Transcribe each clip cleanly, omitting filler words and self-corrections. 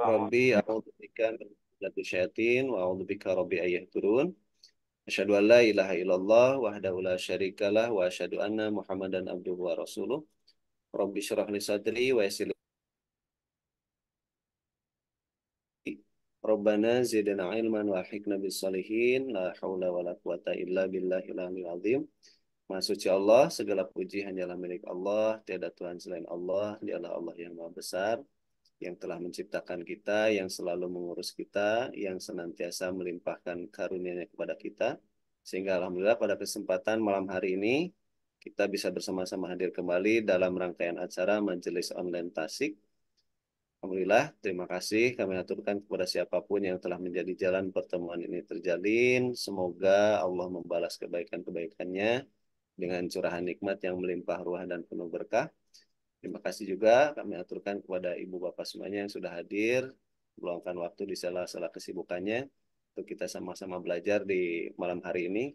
Rabbi a'udzubika min hamzati syayatin wa a'udzubika rabbi ayahdurun. Asyhadu an la ilaha illallah wahdahu la syarikalah wa asyhadu anna Muhammadan abduhu wa rasuluh. Rabbi syrah li sadri wa yassir li amri. Rabbana zidna ilman wa hikna bis salihin la haula wa la quwata illa billahil aliyil azim. Maha suci Allah, segala puji hanyalah milik Allah, tiada Tuhan selain Allah, dialah Allah yang Maha Besar, yang telah menciptakan kita, yang selalu mengurus kita, yang senantiasa melimpahkan karunia-Nya kepada kita. Sehingga Alhamdulillah pada kesempatan malam hari ini, kita bisa bersama-sama hadir kembali dalam rangkaian acara Majelis Online Tasik. Alhamdulillah, terima kasih kami aturkan kepada siapapun yang telah menjadi jalan pertemuan ini terjalin. Semoga Allah membalas kebaikan-kebaikannya dengan curahan nikmat yang melimpah ruah dan penuh berkah. Terima kasih juga kami aturkan kepada ibu bapak semuanya yang sudah hadir, meluangkan waktu di sela-sela kesibukannya untuk kita sama-sama belajar di malam hari ini.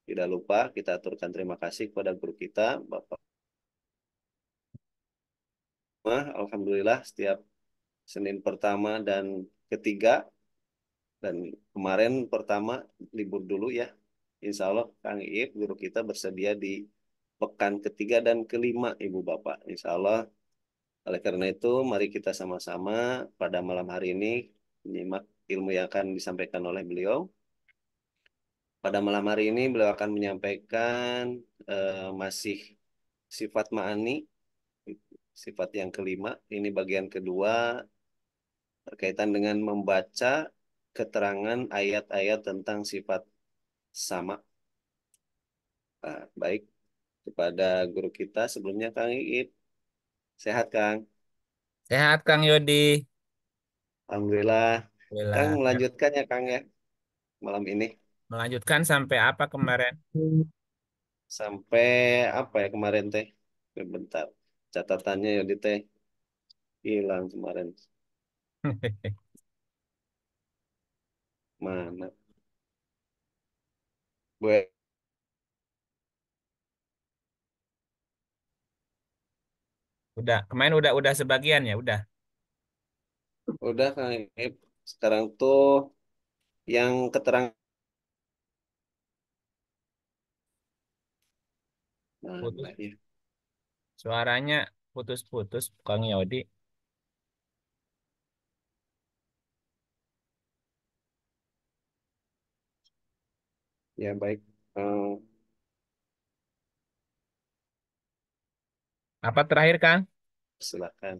Tidak lupa kita aturkan terima kasih kepada guru kita, Bapak. Alhamdulillah setiap Senin pertama dan ketiga, dan kemarin pertama libur dulu ya. Insya Allah Kang Iip guru kita bersedia di pekan ketiga dan kelima ibu bapak. Insya Allah. Oleh karena itu, mari kita sama-sama pada malam hari ini menyimak ilmu yang akan disampaikan oleh beliau. Pada malam hari ini, beliau akan menyampaikan masih sifat ma'ani, sifat yang kelima. Ini bagian kedua berkaitan dengan membaca keterangan ayat-ayat tentang sifat sama. Baik, kepada guru kita sebelumnya Kang Iip. Sehat, Kang? Sehat Kang Yodi. Alhamdulillah. Kang Alhamdulillah. melanjutkan ya, Kang ya, malam ini. Melanjutkan sampai apa kemarin? Sampai apa ya kemarin teh? Bentar. Catatannya ya di teh hilang kemarin. Mana? Gue Udah, kemarin udah sebagian ya, udah. udah Kang Ip. Sekarang tuh yang keterangan mana Putus ya? suaranya putus-putus Kang Yodi. Ya baik. Eh, Apa terakhir Kang? silakan.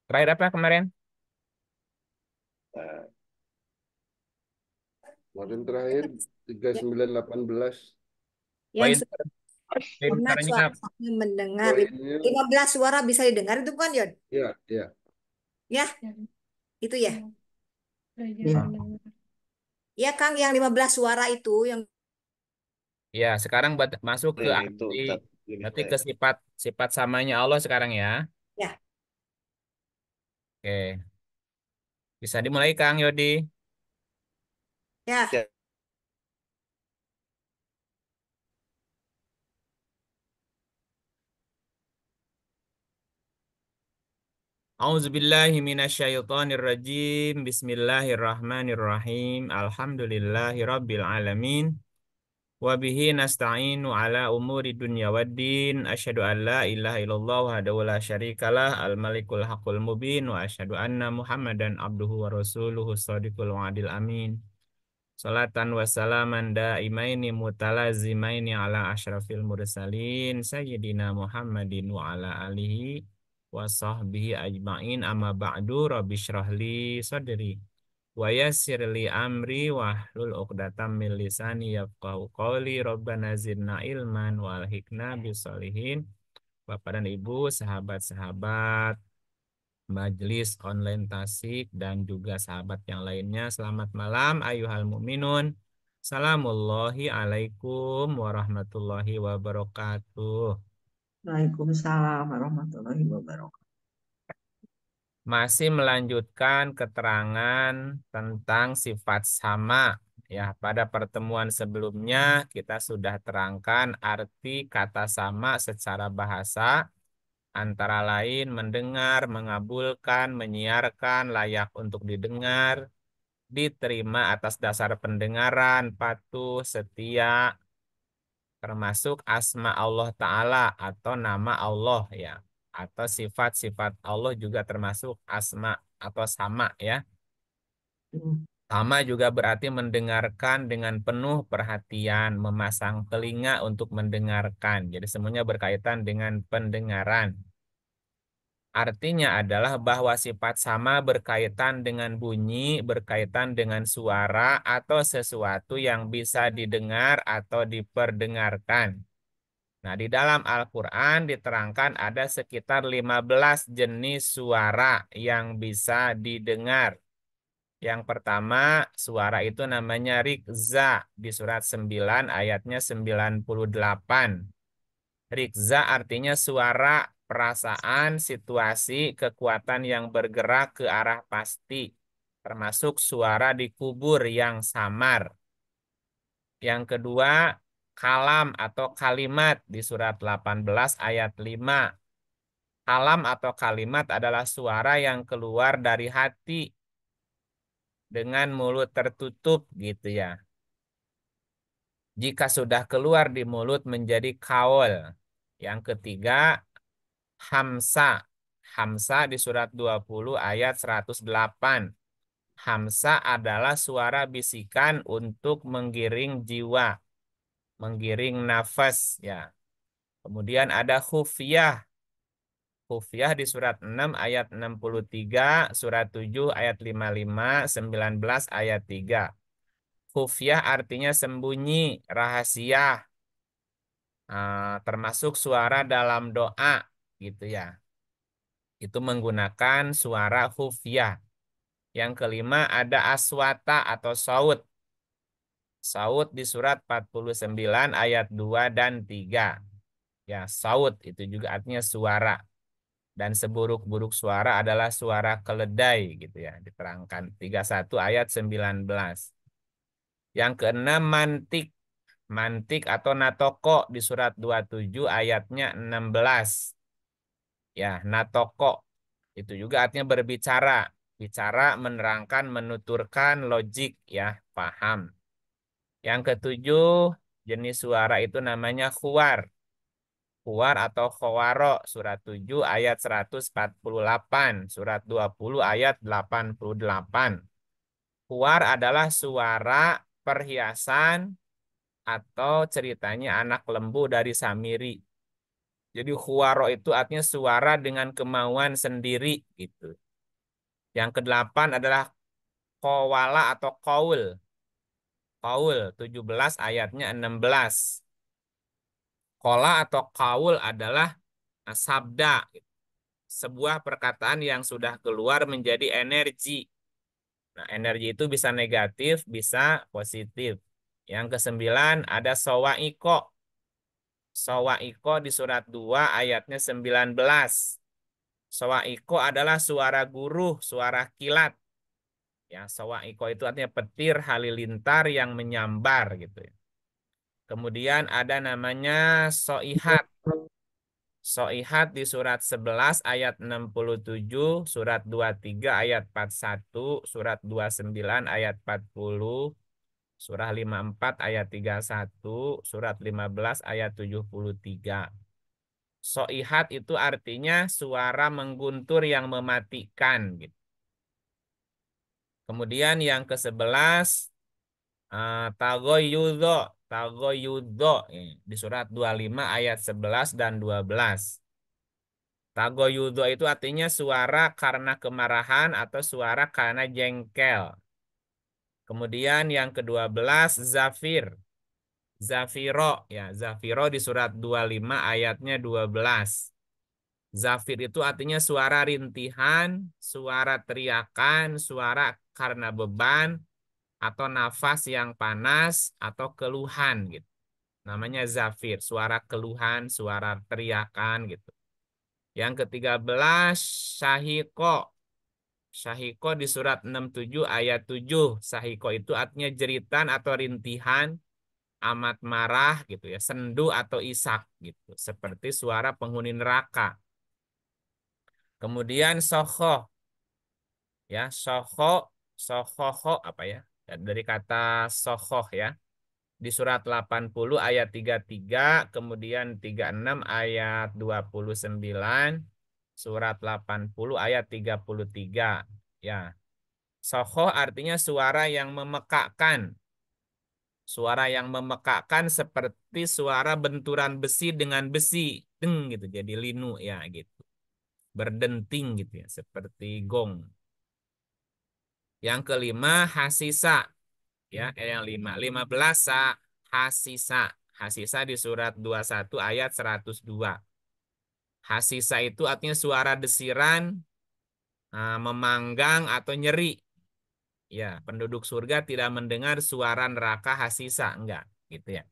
Terakhir apa kemarin? Eh, Kemarin terakhir 3918 Poin Yang poin sempurna suaranya apa? suaranya mendengar. poinnya 15 suara bisa didengar itu kan, Yon? ya ya Ya, itu ya. Oh, Ya, Kang, yang 15 suara itu yang ya, sekarang masuk ke yang itu arti Ustaz. berarti ke sifat sifat samanya Allah sekarang ya. ya. Oke, bisa dimulai Kang Yodi. Ya. Ya, A'udzubillahi minasyaitonirrajim. Bismillahirrahmanirrahim. Alhamdulillahirabbil alamin. Wa bihi nasta'inu ala umuri dunya waddin. Asyhadu an la ilaha illallah wahdahu la syarikalah al-malikul haqqul mubin wa asyhadu anna Muhammadan abduhu wa rasuluhu shadiqul wa'dil amin. Salatan wa salaman daimaini mutalazimaini ala asyrafil mursalin sayyidina Muhammadin wa ala alihi wa sahbihi ajma'in amma ba'du rabbi syrah li sadri wa yassir li amri wa hlul 'uqdatam min lisani yafqahu qawli rabbana zidna ilman wa alhiqna bisolihin. Bapak dan Ibu, sahabat-sahabat Majelis Online Tasik dan juga sahabat yang lainnya. Selamat malam ayuhal mukminun. Salamullahi alaikum warahmatullahi wabarakatuh. Waalaikumsalam warahmatullahi wabarakatuh. Masih melanjutkan keterangan tentang sifat sama. Ya, pada pertemuan sebelumnya kita sudah terangkan arti kata sama secara bahasa Antara lain mendengar, mengabulkan, menyiarkan, layak untuk didengar, diterima atas dasar pendengaran, patuh, setia, termasuk asma Allah Ta'ala atau nama Allah ya. Atau sifat-sifat Allah juga termasuk asma atau sama ya. Sama juga berarti mendengarkan dengan penuh perhatian, memasang telinga untuk mendengarkan. Jadi semuanya berkaitan dengan pendengaran. Artinya adalah bahwa sifat sama berkaitan dengan bunyi, berkaitan dengan suara atau sesuatu yang bisa didengar atau diperdengarkan. Nah, di dalam Al-Quran diterangkan ada sekitar 15 jenis suara yang bisa didengar. Yang pertama, suara itu namanya rikza di surat 9 ayatnya 98. Rikza artinya suara, perasaan, situasi, kekuatan yang bergerak ke arah pasti, termasuk suara di kubur yang samar. Yang kedua, kalam atau kalimat di surat 18 ayat 5. Kalam atau kalimat adalah suara yang keluar dari hati dengan mulut tertutup gitu ya. Jika sudah keluar di mulut menjadi kaul. Yang ketiga, hamsa. Hamsa di surat 20 ayat 108. Hamsa adalah suara bisikan untuk menggiring jiwa, menggiring nafas ya. Kemudian ada khufiyah. Khufiyah di surat 6 ayat 63, surat 7 ayat 55, 19 ayat 3. Khufiyah artinya sembunyi, rahasia, termasuk suara dalam doa gitu ya. Itu menggunakan suara khufiyah. Yang kelima ada aswata atau saut. Saut di surat 49 ayat 2 dan 3. Ya, saut itu juga artinya suara. Dan seburuk-buruk suara adalah suara keledai gitu ya, diterangkan 31 ayat 19. Yang keenam mantik. Mantik atau natoko di surat 27 ayatnya 16. Ya, natoko itu juga artinya berbicara. Bicara, menerangkan, menuturkan logik ya, paham. Yang ketujuh, jenis suara itu namanya khuwar. Khuwar atau khawaro, surat 7 ayat 148, surat 20 ayat 88. Khuwar adalah suara perhiasan atau ceritanya anak lembu dari Samiri. Jadi khuwaro itu artinya suara dengan kemauan sendiri gitu. Yang kedelapan adalah qawala atau qaul. Qaul 17 ayatnya 16. Qala atau qaul adalah sabda, sebuah perkataan yang sudah keluar menjadi energi. Nah, energi itu bisa negatif, bisa positif. Yang kesembilan ada sawaiko. Sawaiko di surat 2 ayatnya 19. Sawaiko adalah suara guruh, suara kilat. Ya, sawaiko itu artinya petir halilintar yang menyambar gitu ya. Kemudian ada namanya soihat. Soihat di surat 11 ayat 67, surat 23 ayat 41, surat 29 ayat 40, surah 54 ayat 31, surat 15 ayat 73. Soihat itu artinya suara mengguntur yang mematikan gitu. Kemudian yang ke-11 tagoyudo, tagoyudo di surat 25 ayat 11 dan 12. Tagoyudo itu artinya suara karena kemarahan atau suara karena jengkel. Kemudian yang ke-12 zafir. Zafiro ya, Zafiro di surat 25 ayatnya 12. Zafir itu artinya suara rintihan, suara teriakan, suara karena beban atau nafas yang panas atau keluhan gitu. Namanya zafir, suara keluhan, suara teriakan gitu. Yang ke-13 syahiko. Syahiko di surat 67 ayat 7. Syahiko itu artinya jeritan atau rintihan, amat marah gitu ya, sendu atau isak gitu. Seperti suara penghuni neraka. Kemudian soho, ya soho apa ya? Dari kata soho ya. Di surat 80 ayat 33, kemudian 36 ayat 29, surat 80 ayat 33. Ya, soho artinya suara yang memekakkan. Suara yang memekakkan seperti suara benturan besi dengan besi. Deng gitu, jadi linu ya gitu. Berdenting gitu ya, seperti gong. Yang kelima hasisa. Ya, yang 15 hasisa. Hasisa di surat 21 ayat 102. Hasisa itu artinya suara desiran, memanggang atau nyeri. Ya, penduduk surga tidak mendengar suara neraka hasisa, enggak, gitu ya.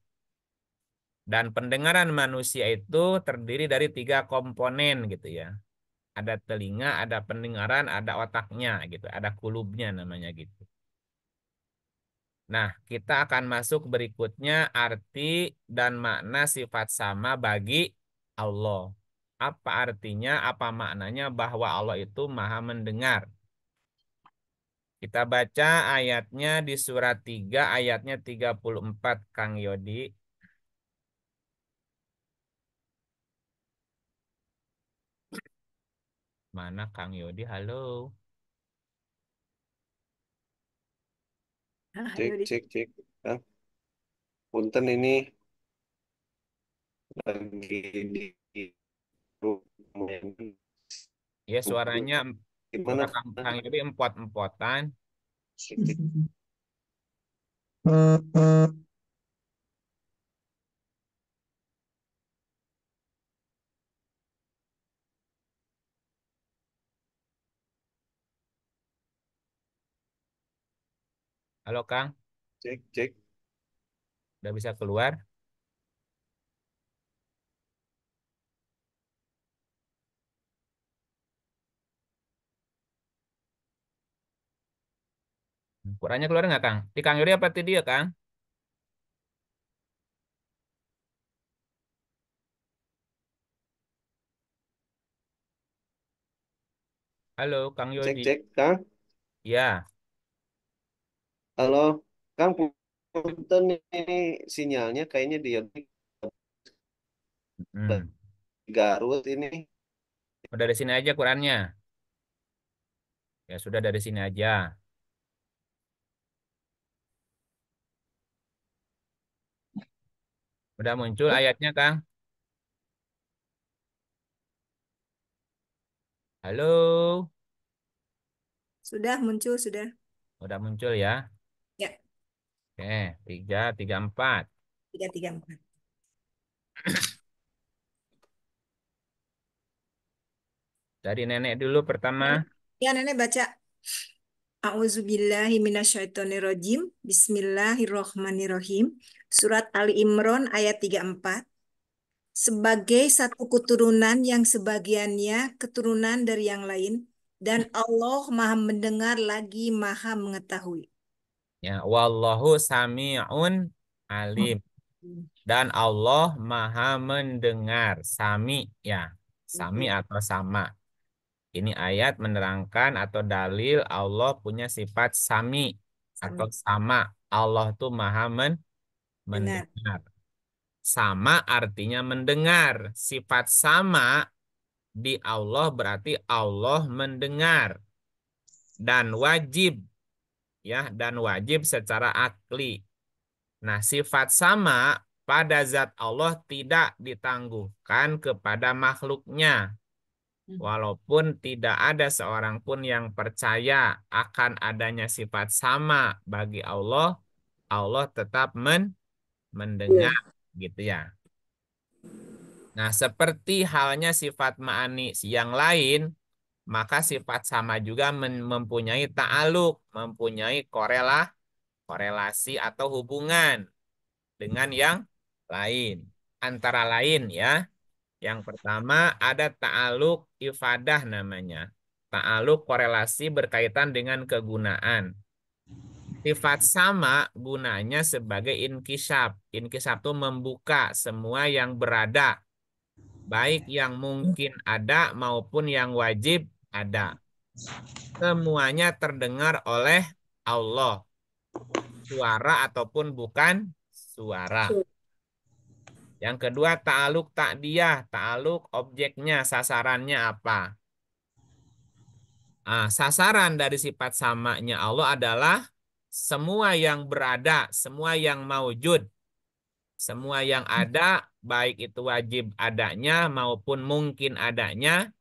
Dan pendengaran manusia itu terdiri dari 3 komponen gitu ya. Ada telinga, ada pendengaran, ada otaknya gitu, ada kulubnya namanya gitu. Nah, kita akan masuk berikutnya arti dan makna sifat sama bagi Allah. Apa artinya, apa maknanya bahwa Allah itu maha mendengar? Kita baca ayatnya di surat 3, ayatnya 34, Kang Yodi. Mana Kang Yodi? Halo. Cek, cek, cek. Ah, punten ini lagi di rumah. Ya, suaranya Gimana? suara Kang Yodi empot-empotan. Cek, cek. Halo Kang, Cek, cek. udah bisa keluar? Suaranya keluar nggak Kang? Di Kang Yodi apa di dia Kang? Halo Kang Cek, Yodi. cek, Kang. Ya. Halo, Kang. Punten ini sinyalnya kayaknya dia Hmm. Garut ini. Udah dari sini aja Qurannya. Ya sudah dari sini aja. Udah muncul ayatnya Kang. Halo. Sudah muncul, sudah. Udah muncul ya. Ya, Oke, 334. 334. Dari nenek dulu pertama. Ya, Nenek baca. A'udzubillahi minasyaitonirrajim. Bismillahirrohmanirrohim. Surat Ali Imran ayat 34. Sebagai satu keturunan yang sebagiannya keturunan dari yang lain, dan Allah maha mendengar lagi maha mengetahui. Ya, wallahu sami'un alim. Dan Allah maha mendengar. Sami ya. Sami atau sama. Ini ayat menerangkan atau dalil Allah punya sifat sami atau Sami. sama. Allah tuh maha Dengar. mendengar. Sama artinya mendengar. Sifat sama di Allah berarti Allah mendengar. Dan wajib ya, dan wajib secara akli. Nah, sifat sama pada zat Allah tidak ditangguhkan kepada makhluknya. Walaupun tidak ada seorang pun yang percaya akan adanya sifat sama bagi Allah, Allah tetap mendengar gitu ya. Nah, seperti halnya sifat ma'ani yang lain, maka sifat sama juga mempunyai ta'aluk, mempunyai korelasi atau hubungan dengan yang lain. Antara lain ya, yang pertama ada ta'aluk ifadah namanya. Ta'aluk korelasi berkaitan dengan kegunaan. Sifat sama gunanya sebagai inkisab. Inkisab itu membuka semua yang berada. baik yang mungkin ada maupun yang wajib ada. Semuanya terdengar oleh Allah, suara ataupun bukan suara. Yang kedua, ta'aluk ta'diyah, ta'aluk objeknya, sasarannya apa? Sasaran dari sifat samanya Allah adalah semua yang berada, semua yang maujud, semua yang ada, baik itu wajib adanya maupun mungkin adanya,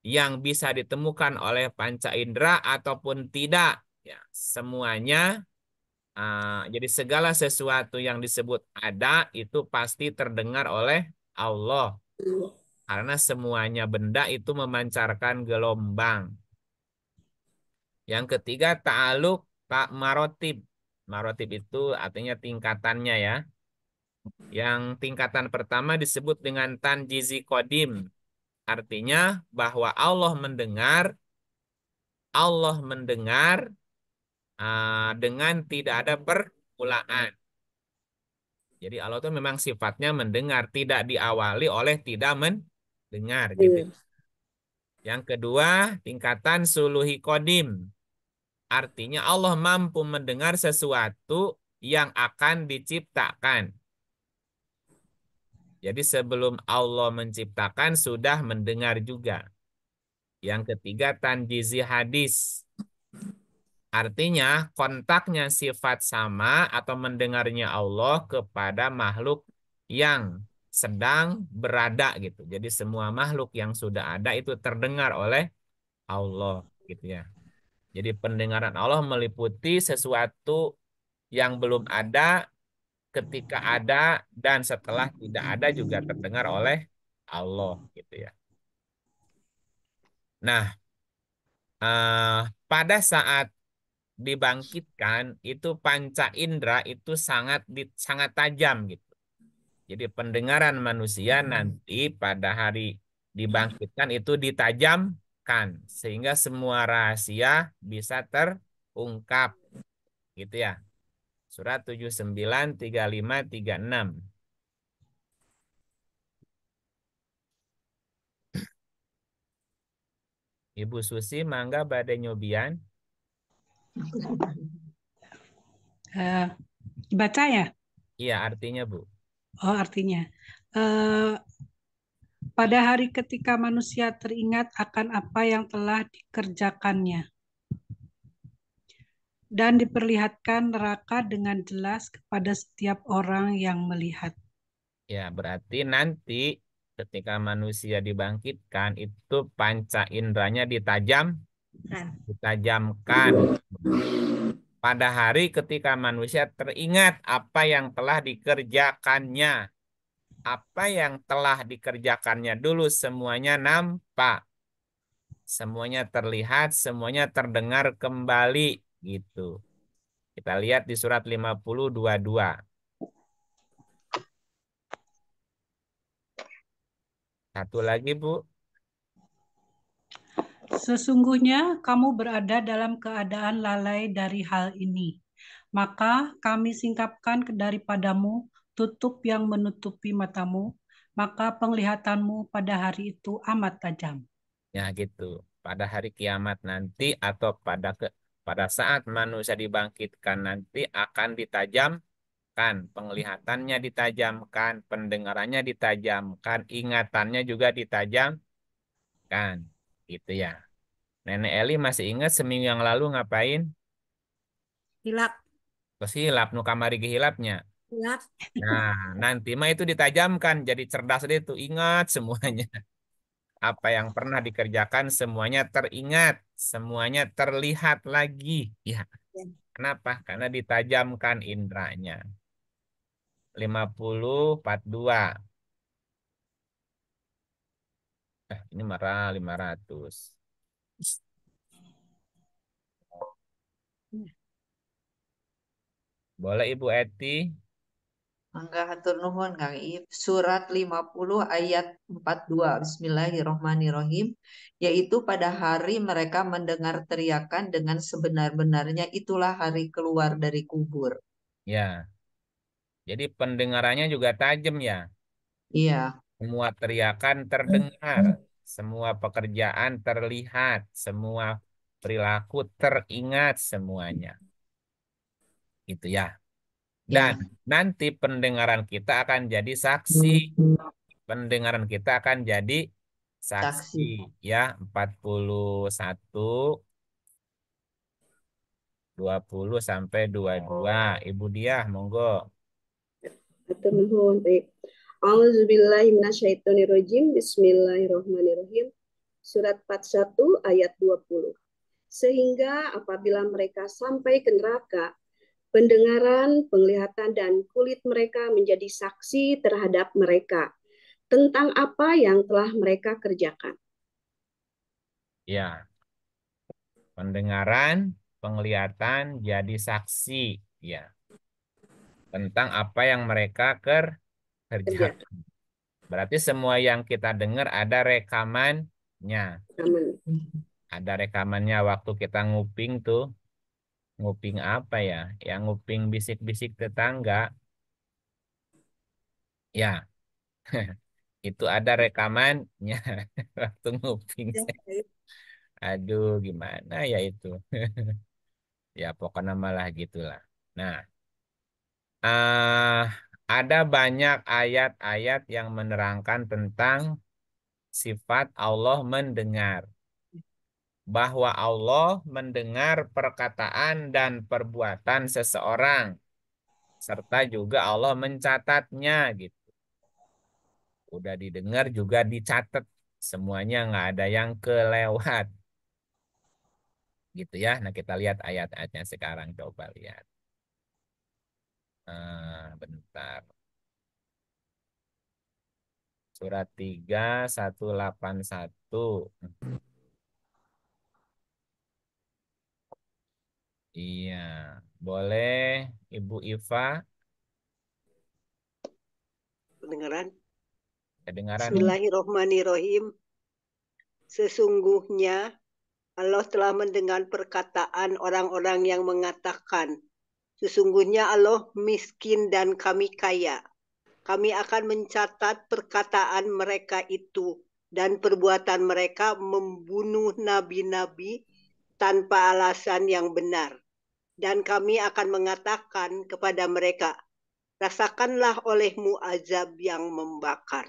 yang bisa ditemukan oleh panca indera ataupun tidak, ya semuanya. Jadi segala sesuatu yang disebut ada itu pasti terdengar oleh Allah, karena semuanya benda itu memancarkan gelombang. Yang ketiga, ta'aluk tak marotib. Marotib itu artinya tingkatannya ya. Yang tingkatan pertama disebut dengan tanjizi kodim. Artinya bahwa Allah mendengar dengan tidak ada permulaan. Jadi Allah itu memang sifatnya mendengar, tidak diawali oleh tidak mendengar gitu. Yang kedua, tingkatan suluhi kodim. Artinya Allah mampu mendengar sesuatu yang akan diciptakan. Jadi sebelum Allah menciptakan sudah mendengar juga. Yang ketiga, tanjizi hadis. Artinya kontaknya sifat sama atau mendengarnya Allah kepada makhluk yang sedang berada gitu. Jadi semua makhluk yang sudah ada itu terdengar oleh Allah gitu ya. Jadi pendengaran Allah meliputi sesuatu yang belum ada, ketika ada, dan setelah tidak ada juga terdengar oleh Allah gitu ya. Nah, pada saat dibangkitkan itu panca indera itu sangat tajam gitu. Jadi pendengaran manusia nanti pada hari dibangkitkan itu ditajamkan sehingga semua rahasia bisa terungkap gitu ya. Surat 79, 35, 36. Ibu Susi, mangga badai nyobian. Baca ya? Iya, artinya Bu. Oh, artinya. Pada hari ketika manusia teringat akan apa yang telah dikerjakannya dan diperlihatkan neraka dengan jelas kepada setiap orang yang melihat. Ya, berarti nanti ketika manusia dibangkitkan itu panca inderanya ditajamkan. Pada hari ketika manusia teringat apa yang telah dikerjakannya. Apa yang telah dikerjakannya dulu semuanya nampak. Semuanya terlihat, semuanya terdengar kembali gitu. Kita lihat di surat 50:22. Satu lagi, Bu. Sesungguhnya kamu berada dalam keadaan lalai dari hal ini. Maka kami singkapkan daripadamu tutup yang menutupi matamu, maka penglihatanmu pada hari itu amat tajam. Ya gitu. Pada hari kiamat nanti atau pada saat manusia dibangkitkan nanti akan ditajamkan, penglihatannya ditajamkan, pendengarannya ditajamkan, ingatannya juga ditajamkan. Gitu ya. Nenek Eli masih ingat seminggu yang lalu ngapain? Hilap. Terus hilap, nu kamari gehilapnya. Hilap. Nah, nanti mah itu ditajamkan, jadi cerdas deh itu, ingat semuanya. Apa yang pernah dikerjakan semuanya teringat, semuanya terlihat lagi. Ya, kenapa? Karena ditajamkan indranya. 50:42. Ini marah 500. Boleh Ibu Eti? Mangga hatur nuhun Kang Iip. Surat 50 ayat 42. Bismillahirrohmanirrohim. Yaitu pada hari mereka mendengar teriakan dengan sebenar-benarnya, itulah hari keluar dari kubur. Ya. Jadi pendengarannya juga tajam ya. Iya. Semua teriakan terdengar, semua pekerjaan terlihat, semua perilaku teringat semuanya. Gitu ya. Dan Ya, nanti pendengaran kita akan jadi saksi. Pendengaran kita akan jadi saksi. saksi. Ya, 41, 20 sampai 22. Ibu Diah, monggo. Atur nuhun. Baik. Auzubillahi minasyaitonirrajim. Bismillahirrahmanirrahim. Surat 41 ayat 20. Sehingga apabila mereka sampai ke neraka, pendengaran, penglihatan, dan kulit mereka menjadi saksi terhadap mereka tentang apa yang telah mereka kerjakan. Ya, pendengaran, penglihatan jadi saksi. Ya, tentang apa yang mereka Kerjakan. kerjakan. Berarti semua yang kita dengar ada rekamannya. Aman. Ada rekamannya waktu kita nguping tuh. Nguping apa ya? Yang nguping bisik-bisik tetangga. Ya, itu ada rekamannya waktu nguping. Aduh, gimana ya itu? Ya, pokoknya malah gitulah. Nah, ah, ada banyak ayat-ayat yang menerangkan tentang sifat Allah mendengar. Bahwa Allah mendengar perkataan dan perbuatan seseorang. Serta juga Allah mencatatnya gitu. Udah didengar juga dicatat. Semuanya nggak ada yang kelewat. Gitu ya. Nah kita lihat ayat-ayatnya sekarang. Coba lihat. Bentar. Surat 3, 181. Iya. Boleh Ibu Iva Pendengaran. kedengaran? Bismillahirrahmanirrahim. Sesungguhnya Allah telah mendengar perkataan orang-orang yang mengatakan, sesungguhnya Allah miskin dan kami kaya. Kami akan mencatat perkataan mereka itu dan perbuatan mereka membunuh nabi-nabi tanpa alasan yang benar. Dan kami akan mengatakan kepada mereka, rasakanlah olehmu azab yang membakar.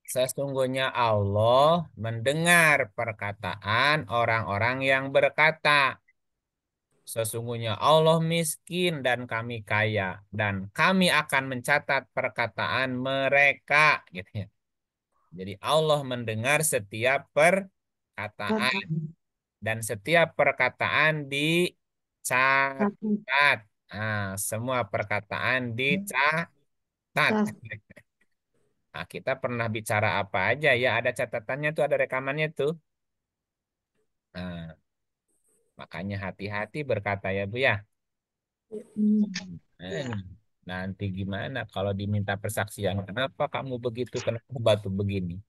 Sesungguhnya Allah mendengar perkataan orang-orang yang berkata, sesungguhnya Allah miskin dan kami kaya, dan kami akan mencatat perkataan mereka. Gitu ya. Jadi Allah mendengar setiap perkataan dan setiap perkataan dicatat. Nah, semua perkataan dicatat. Nah, kita pernah bicara apa aja ya, ada catatannya tuh, ada rekamannya tuh. Nah, makanya hati-hati berkata ya Bu ya. Ya. Nanti gimana kalau diminta persaksian? Kenapa kamu begitu? Kenapa batu begini?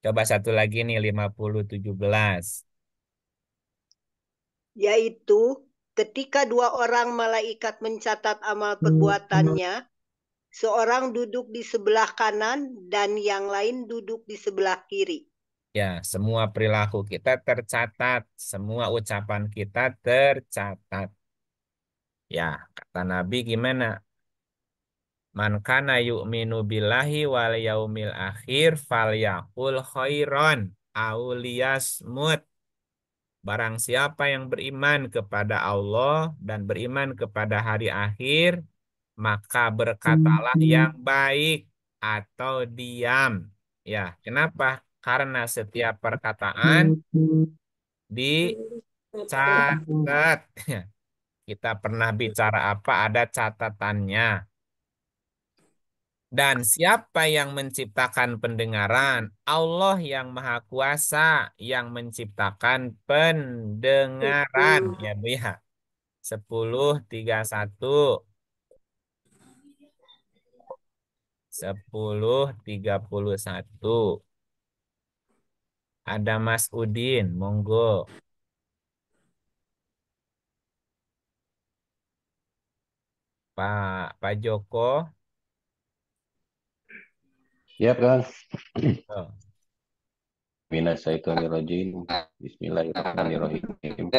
Coba satu lagi nih 50:17. Yaitu ketika dua orang malaikat mencatat amal perbuatannya, seorang duduk di sebelah kanan dan yang lain duduk di sebelah kiri. Ya, semua perilaku kita tercatat, semua ucapan kita tercatat. Ya, kata Nabi gimana? Man kana yu'minu billahi wal yaumil akhir falyaqul khairon aw liyasmut. Barang siapa yang beriman kepada Allah dan beriman kepada hari akhir, maka berkatalah yang baik atau diam. Ya, kenapa? Karena setiap perkataan dicatat. Kita pernah bicara apa, ada catatannya. Dan siapa yang menciptakan pendengaran? Allah yang Maha Kuasa yang menciptakan pendengaran. Ya, Bu ya. 10:31. 10:31. Ada Mas Udin, monggo. Pak Joko. Ya kan? Oh. Minasyaitonirrajim. Bismillahirrahmanirrahim.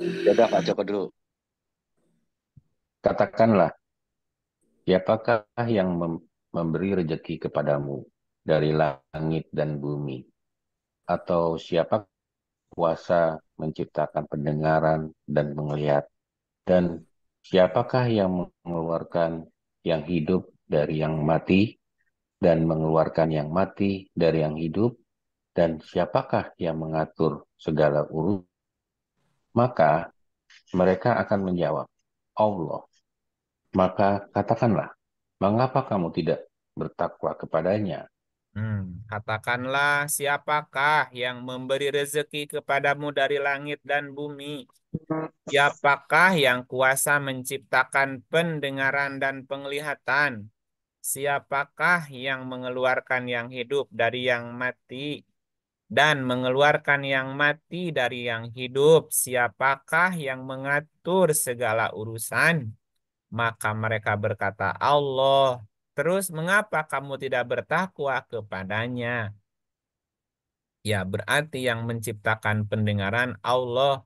Ya udah Pak Joko dulu. Katakanlah, siapakah yang memberi rezeki kepadamu dari langit dan bumi? Atau siapa kuasa menciptakan pendengaran dan melihat? Dan siapakah yang mengeluarkan yang hidup dari yang mati dan mengeluarkan yang mati dari yang hidup? Dan siapakah yang mengatur segala urusan? Maka mereka akan menjawab, Allah. Maka katakanlah, mengapa kamu tidak bertakwa kepadanya? Katakanlah, siapakah yang memberi rezeki kepadamu dari langit dan bumi? Siapakah yang kuasa menciptakan pendengaran dan penglihatan? Siapakah yang mengeluarkan yang hidup dari yang mati dan mengeluarkan yang mati dari yang hidup? Siapakah yang mengatur segala urusan? Maka mereka berkata, Allah. Terus mengapa kamu tidak bertakwa kepadanya? Ya, berarti yang menciptakan pendengaran Allah,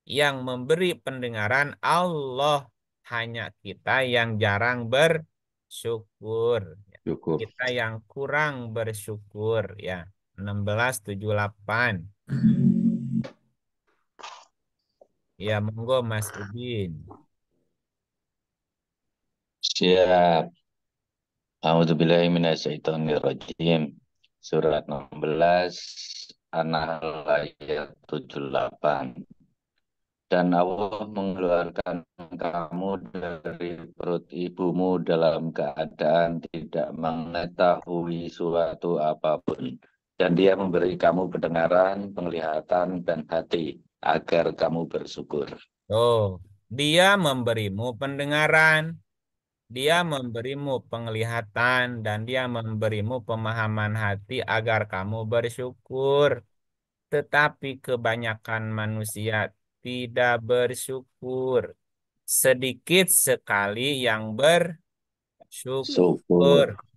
yang memberi pendengaran Allah. Hanya kita yang jarang bersyukur. Syukur. Kita yang kurang bersyukur, ya. 1678. Ya, monggo Mas Udin. Siap. A'udzubillahi minasyaitonirrajim. Surat 16 An-Nahl ayat 78. Dan Allah mengeluarkan kamu dari perut ibumu dalam keadaan tidak mengetahui suatu apapun. Dan Dia memberi kamu pendengaran, penglihatan, dan hati agar kamu bersyukur. Oh, Dia memberimu pendengaran, Dia memberimu penglihatan, dan Dia memberimu pemahaman hati agar kamu bersyukur. Tetapi kebanyakan manusia tidak bersyukur. Sedikit sekali yang bersyukur.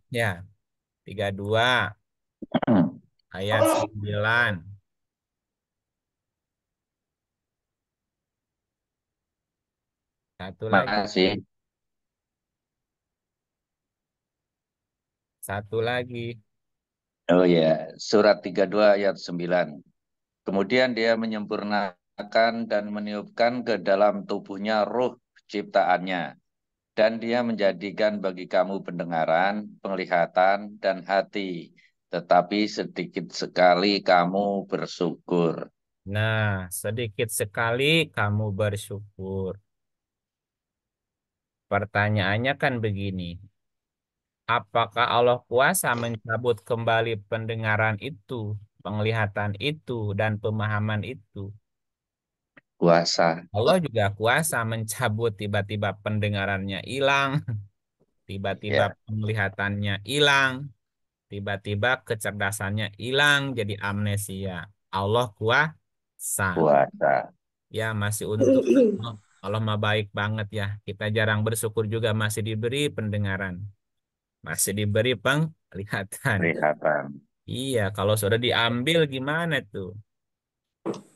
Ya, 32 ayat 9. Satu lagi. Makasih. Satu lagi. Oh ya, surat 32 ayat 9. Kemudian Dia menyempurnakan dan meniupkan ke dalam tubuhnya ruh ciptaannya. Dan Dia menjadikan bagi kamu pendengaran, penglihatan, dan hati. Tetapi sedikit sekali kamu bersyukur. Nah, sedikit sekali kamu bersyukur. Pertanyaannya kan begini. Apakah Allah kuasa mencabut kembali pendengaran itu, penglihatan itu, dan pemahaman itu? Kuasa. Allah juga kuasa mencabut tiba-tiba pendengarannya hilang, tiba-tiba penglihatannya hilang, tiba-tiba kecerdasannya hilang, jadi amnesia. Allah kuasa. Kuasa. Ya, masih untung. Allah mah baik banget ya. Kita jarang bersyukur juga masih diberi pendengaran. Masih diberi penglihatan. Iya, kalau sudah diambil gimana tuh?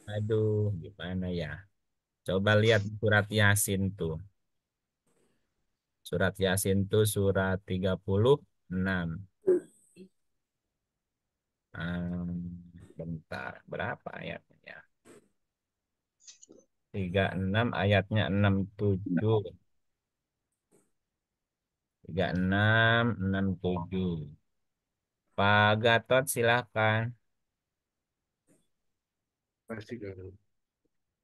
Aduh, gimana ya? Coba lihat surat Yasin tuh. Surat Yasin tuh surat 36. Bentar, berapa ayatnya? 36 ayatnya 67. 36, 67. Pak Gatot silakan.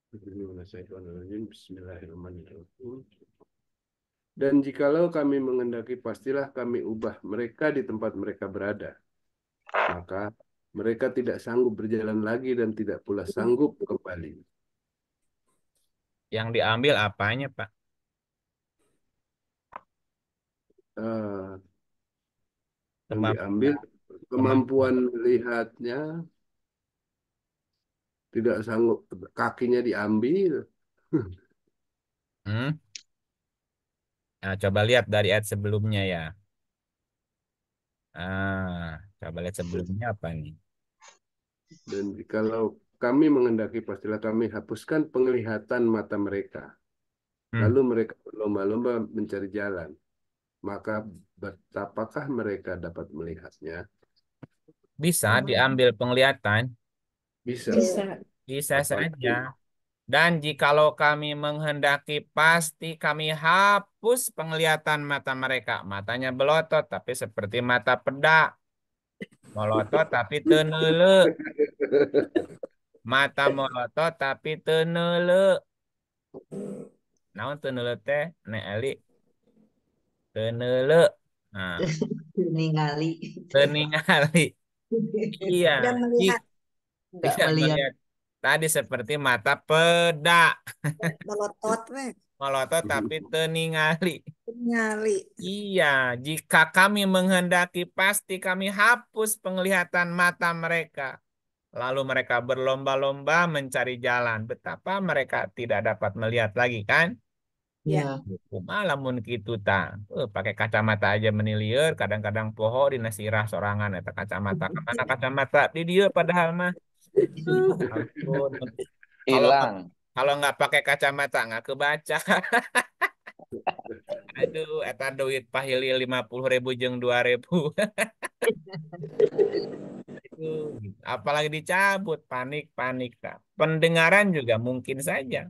Bismillahirrahmanirrahim. Dan jikalau kami mengendaki, pastilah kami ubah mereka di tempat mereka berada. Maka mereka tidak sanggup berjalan lagi dan tidak pula sanggup kembali. Yang diambil apanya, Pak? Yang diambil kemampuan melihatnya, tidak sanggup, kakinya diambil. Nah, coba lihat dari ayat sebelumnya ya. Coba lihat sebelumnya apa nih? Dan kalau kami menghendaki, pastilah kami hapuskan penglihatan mata mereka. Lalu mereka berlomba-lomba mencari jalan. Maka betapakah mereka dapat melihatnya? Bisa diambil penglihatan, Bisa. bisa saja. Kapanpun. Dan jikalau kami menghendaki, pasti kami hapus penglihatan mata mereka. Matanya belotot, tapi seperti mata peda. Melotot tapi tenele. Mata melotot tapi tenele. Naon tenele teh? Nek Ali. Tenele. Nah, ningali. teningali. Iya. Tidak melihat, Nggak Tidak melihat. melihat. Tadi seperti mata peda. melotot, weh, Melotot tapi teningali. nyali. Iya, jika kami menghendaki, pasti kami hapus penglihatan mata mereka. Lalu mereka berlomba-lomba mencari jalan. Betapa mereka tidak dapat melihat lagi, kan? Ya. Malamun gitu tang. Pakai kacamata aja menilieur, kadang-kadang poho di nasirah sorangan eta kacamata. Kemana kacamata di dia padahal mah. Ampun. Kalau Hilang. kalau nggak pakai kacamata nggak kebaca. Aduh, eta duit pahili 50.000 jeung 2.000. Gitu. Apalagi dicabut, panik-panik. Kak. Pendengaran juga mungkin saja.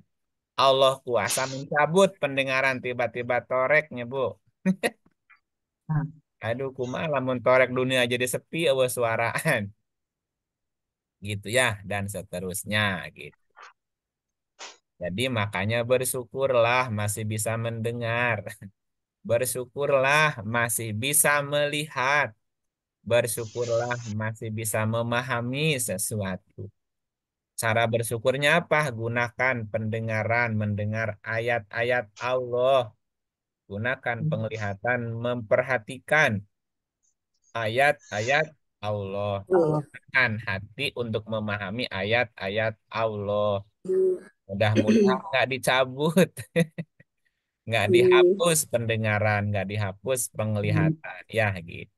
Allah kuasa mencabut pendengaran tiba-tiba toreknya, Bu. Aduh, kumaha lamun torek dunia jadi sepi eueuh suaraan. Gitu ya, dan seterusnya gitu. Jadi makanya bersyukurlah masih bisa mendengar. Bersyukurlah masih bisa melihat. Bersyukurlah masih bisa memahami sesuatu. Cara bersyukurnya apa? Gunakan pendengaran, mendengar ayat-ayat Allah. Gunakan penglihatan, memperhatikan ayat-ayat Allah. Gunakan hati untuk memahami ayat-ayat Allah. Mudah-mudahan nggak dicabut, nggak dihapus pendengaran, nggak dihapus penglihatan. Ya gitu.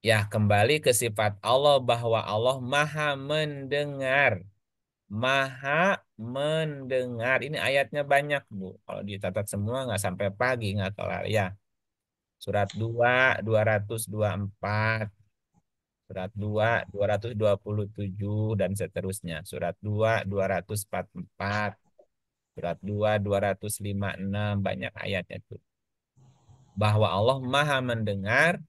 Ya kembali ke sifat Allah bahwa Allah maha mendengar. Maha mendengar. Ini ayatnya banyak, Bu. Kalau dicatat semua nggak sampai pagi, nggak kelar. Ya, surat 2, 224. Surat 2, 227, dan seterusnya. Surat 2, 244. Surat 2, 256. Banyak ayatnya tuh. Bahwa Allah maha mendengar,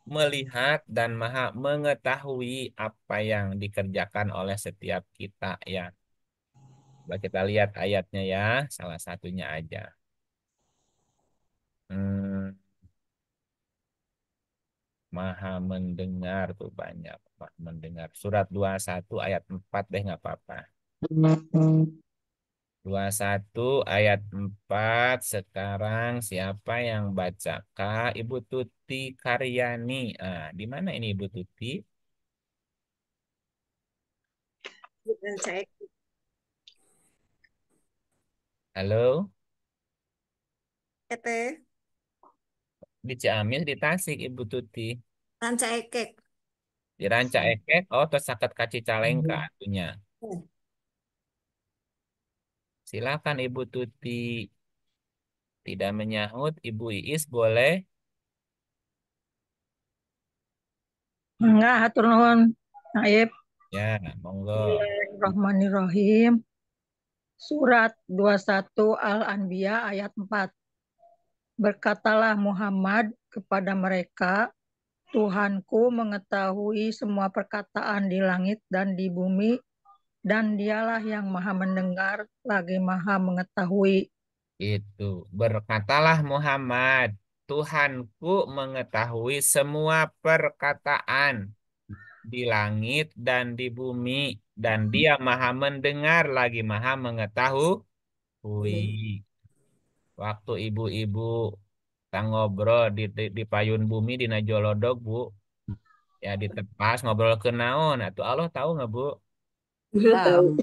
melihat, dan maha mengetahui apa yang dikerjakan oleh setiap kita, ya. Coba kita lihat ayatnya ya, salah satunya aja. Hmm, maha mendengar tuh banyak. Maha mendengar. Surat 21 ayat 4 deh nggak apa-apa. 21 ayat 4 sekarang siapa yang baca? Kak Ibu Tuti Karyani. Di mana ini Ibu Tuti? Dan saya Halo? kete Di Ciamis, di Tasik Ibu Tuti. ranca ekek. Di Ranca Ekek, oh terus saket kaci calengka atunya. Silakan Ibu Tuti. Tidak menyahut, Ibu Iis boleh? Enggak, hatur nuhun. Naib. Ya, monggo. Bismillahirrahmanirrahim. Surat 21 Al-Anbiya ayat 4. Berkatalah Muhammad kepada mereka, Tuhanku mengetahui semua perkataan di langit dan di bumi, dan dialah yang maha mendengar lagi maha mengetahui. Itu. Berkatalah Muhammad, Tuhanku mengetahui semua perkataan di langit dan di bumi, dan dia maha mendengar lagi maha mengetahui. Waktu ibu-ibu kita ngobrol di payun bumi di Najolodog, Bu. Ya ditepas ngobrol ke naon. Atau Allah tahu nggak, Bu? Tahu.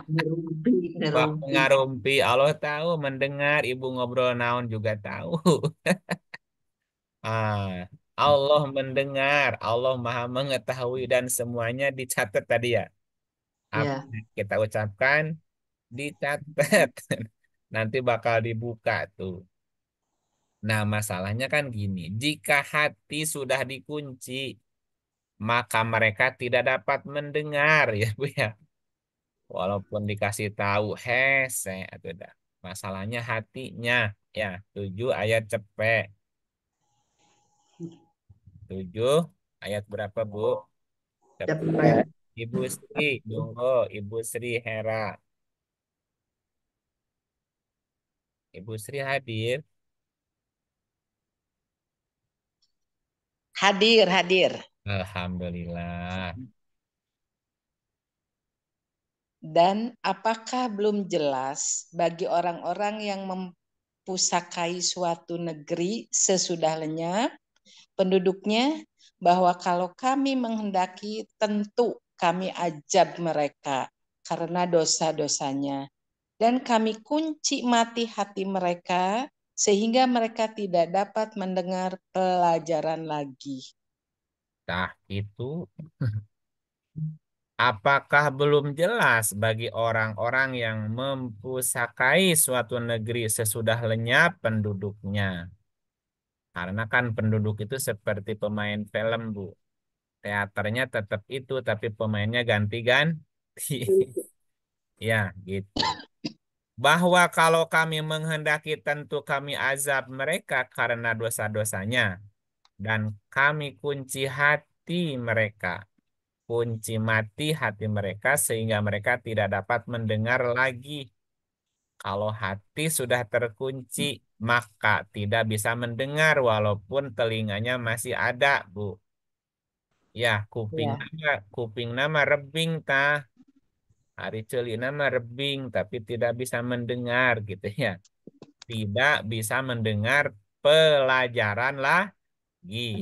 Ngerumpi, Waktu ngerumpi. ngarumpi Allah tahu, mendengar ibu ngobrol naon juga tahu. Ah, Allah mendengar, Allah Maha mengetahui dan semuanya dicatat tadi ya. Apa Ya. yang kita ucapkan dicatat. Nanti bakal dibuka tuh. Nah, masalahnya kan gini, jika hati sudah dikunci, maka mereka tidak dapat mendengar ya Bu ya. Walaupun dikasih tahu hese atau dah. Masalahnya hatinya ya. 7 ayat cepet. 7 ayat berapa Bu? Cepet. Cepet. Ibu Sri, monggo Ibu Sri Hera. Ibu Sri hadir. Hadir, hadir. Alhamdulillah. Dan apakah belum jelas bagi orang-orang yang mempusakai suatu negeri sesudah lenyap penduduknya bahwa kalau kami menghendaki tentu kami ajab mereka karena dosa-dosanya dan kami kunci mati hati mereka sehingga mereka tidak dapat mendengar pelajaran lagi. Nah, itu apakah belum jelas bagi orang-orang yang mempusakai suatu negeri sesudah lenyap penduduknya? Karena kan penduduk itu seperti pemain film, Bu. Teaternya tetap itu, tapi pemainnya ganti-ganti. Ya, gitu. Bahwa kalau kami menghendaki tentu kami azab mereka karena dosa-dosanya. Dan kami kunci hati mereka. Kunci mati hati mereka sehingga mereka tidak dapat mendengar lagi. Kalau hati sudah terkunci, maka tidak bisa mendengar walaupun telinganya masih ada, Bu. Ya, Ya. kuping nama rebing tah. Hari ceuli nama rebing tapi tidak bisa mendengar gitu ya. Tidak bisa mendengar pelajaran lagi.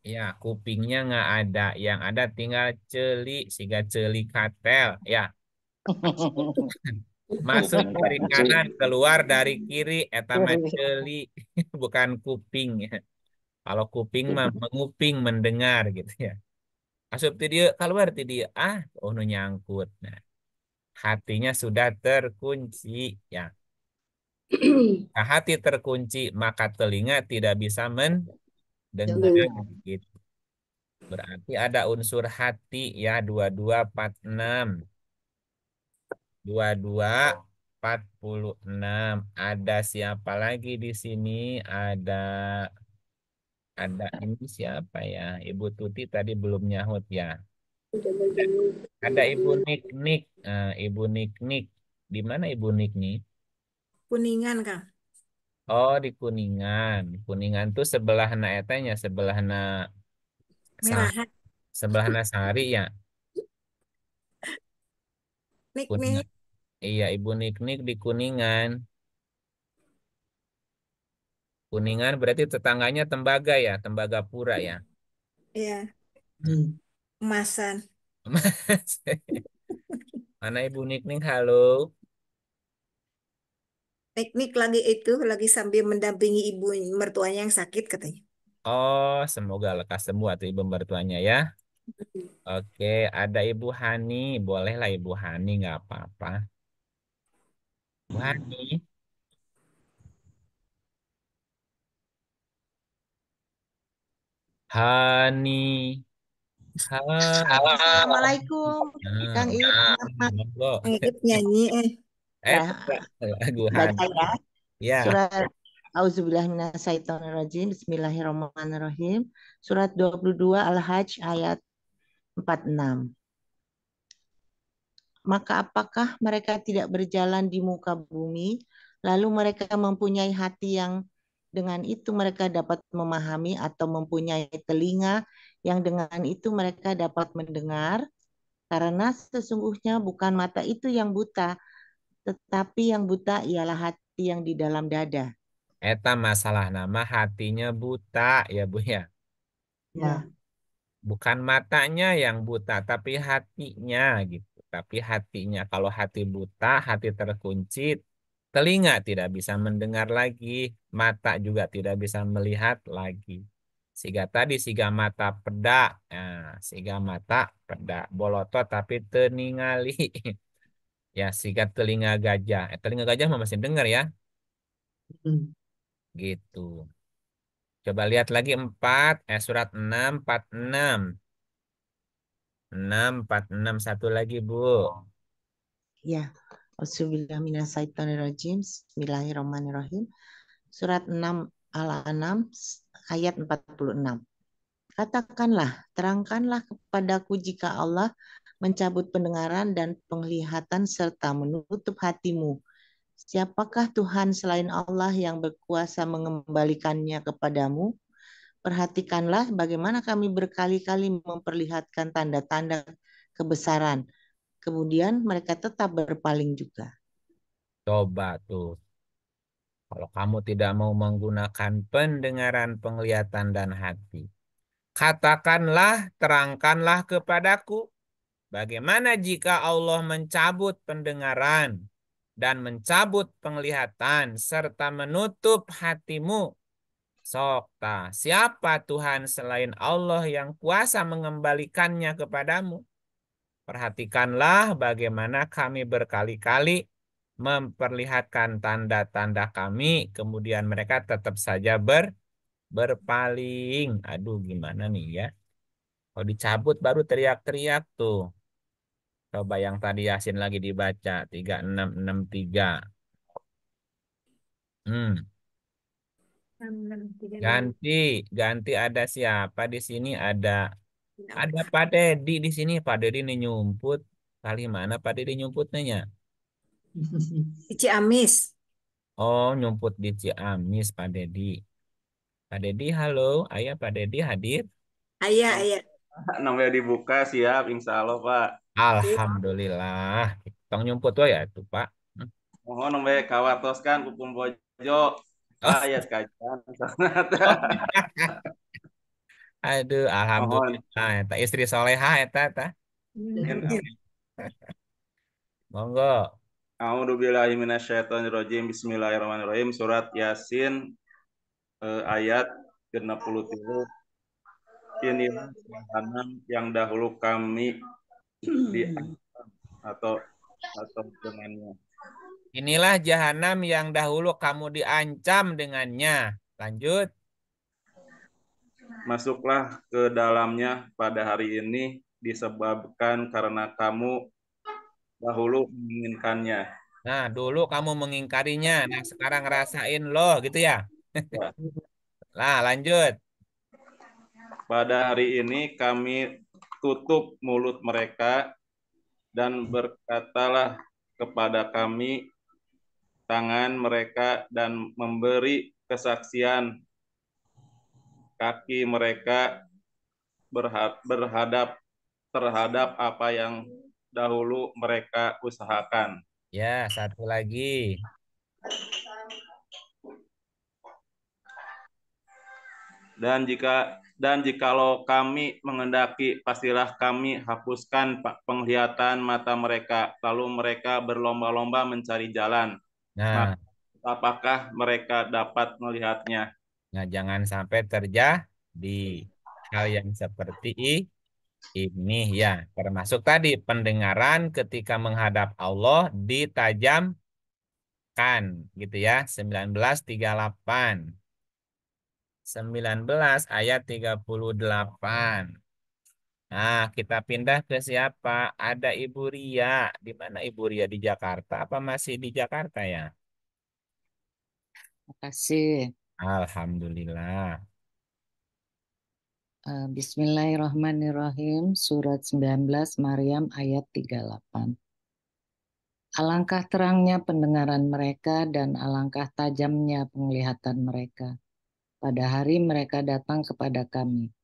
Ya, kupingnya nggak ada. Yang ada tinggal celi, siga celi katel. Ya, masuk Kuping dari ketujuh. kanan, keluar dari kiri, eta mah celi, bukan kuping. Ya. Kalau kuping mah menguping, mendengar gitu ya. Masuk ti dieu, keluar ti dieu. Oh nu nyangkut. Nah, hatinya sudah terkunci. Ya, nah, hati terkunci, maka telinga tidak bisa mendengar. Gitu. Berarti ada unsur hati ya 2246. 2246. Ada siapa lagi di sini? Ada ini siapa ya? Ibu Tuti tadi belum nyahut ya. Ada Ibu Nik. Ibu Nik. Di mana Ibu Nik? Kuningan, Kang. Oh, di Kuningan. Kuningan tuh sebelahna etanya, sebelahna Merahan. sebelahna Sari ya. Nik. Kuningan. Iya, Ibu Nik di Kuningan. Kuningan berarti tetangganya Tembaga ya, Tembagapura ya. Iya, emasan. Mana Ibu Nik, halo. Nik lagi sambil mendampingi ibu mertuanya yang sakit katanya. Oh, semoga lekas sembuh tuh ibu mertuanya ya. Oke, ada Ibu Hani. Bolehlah Ibu Hani, nggak apa-apa. Bu Hani. Hani. Hani. Assalamualaikum, Nah, Kang Iip. monggo. Ngikut nyanyi Eh, lagu Baca Hani. ya. Ya, Surat Auzubillahiminasyaitonirrajim. Bismillahirrahmanirrahim. Surat 22 Al-Hajj ayat 46. Maka apakah mereka tidak berjalan di muka bumi, lalu mereka mempunyai hati yang dengan itu mereka dapat memahami atau mempunyai telinga yang dengan itu mereka dapat mendengar? Karena sesungguhnya bukan mata itu yang buta, tetapi yang buta ialah hati yang di dalam dada. eta masalah nama hatinya buta ya Bu ya. Ya. Bukan matanya yang buta, tapi hatinya gitu. Tapi hatinya, kalau hati buta, hati terkunci, Telinga tidak bisa mendengar lagi, mata juga tidak bisa melihat lagi. Siga tadi siga mata pedak, nah, siga mata pedak, bolotot tapi teningali. Ya, siga telinga gajah. Telinga gajah mah masih dengar ya, Hmm. gitu. Coba lihat lagi surat 6, 46. 6, 46, satu lagi, Bu. Ya, Auzubillahiminasyaitonirrajim. Bismillahirrahmanirrahim. Surat 6 Al-An'am ayat 46. Katakanlah, terangkanlah kepadaku jika Allah mencabut pendengaran dan penglihatan serta menutup hatimu. Siapakah Tuhan selain Allah yang berkuasa mengembalikannya kepadamu? Perhatikanlah bagaimana kami berkali-kali memperlihatkan tanda-tanda kebesaran. Kemudian mereka tetap berpaling juga. Coba tuh. Kalau kamu tidak mau menggunakan pendengaran, penglihatan, dan hati. Katakanlah, terangkanlah kepadaku. Bagaimana jika Allah mencabut pendengaran dan mencabut penglihatan serta menutup hatimu? Sokta, siapa Tuhan selain Allah yang kuasa mengembalikannya kepadamu? Perhatikanlah bagaimana kami berkali-kali memperlihatkan tanda-tanda kami, kemudian mereka tetap saja berpaling. Aduh, gimana nih ya? Kalau dicabut baru teriak-teriak tuh. Coba yang tadi Yasin lagi dibaca, 3663. Hmm. Ganti, ganti ada siapa di sini? Ada Pak Dedi di sini. Pak Dedi nih nyumput. Kali mana Pak Dedi nyumputnya? Di Ciamis. Oh, nyumput di Ciamis, Pak Dedi. Pak Dedi, halo. Ayah, Pak Dedi hadir. Ayah, ayah. Namanya dibuka siap, insya Allah Pak. Alhamdulillah. Tong nyumput tuh ya tuh, Pak. Mohon namanya kawatoskan kupung bojo. Oh, Ayat kajian. aduh, Mohon. alhamdulillah. Eta istri solehah eta. Monggo. A'udzubillahiminasyaitonirrajim. Bismillahirrahmanirrahim. Surat Yasin ayat ke-63. Inilah jahanam yang dahulu kami atau dengannya. Inilah jahanam yang dahulu kamu diancam dengannya. Lanjut. Masuklah ke dalamnya pada hari ini disebabkan karena kamu dahulu menginginkannya. Nah, dulu kamu mengingkarinya. Nah, sekarang ngerasain loh, gitu ya. Nah, lanjut. Pada hari ini kami tutup mulut mereka dan berkatalah kepada kami tangan mereka dan memberi kesaksian kaki mereka berhadap terhadap apa yang dahulu mereka usahakan. Ya, satu lagi. Dan jikalau kami mengendaki, pastilah kami hapuskan penglihatan mata mereka, lalu mereka berlomba-lomba mencari jalan. Nah, apakah mereka dapat melihatnya? nah jangan sampai terjadi hal yang seperti ini ya. Termasuk tadi pendengaran ketika menghadap Allah ditajamkan, gitu ya. 19:38. 19 ayat 38. Nah, kita pindah ke siapa? Ada Ibu Ria. Di mana Ibu Ria? Di Jakarta apa masih di Jakarta ya? Makasih. Alhamdulillah. Bismillahirrahmanirrahim. Surat 19 Maryam ayat 38. Alangkah terangnya pendengaran mereka dan alangkah tajamnya penglihatan mereka pada hari mereka datang kepada kami.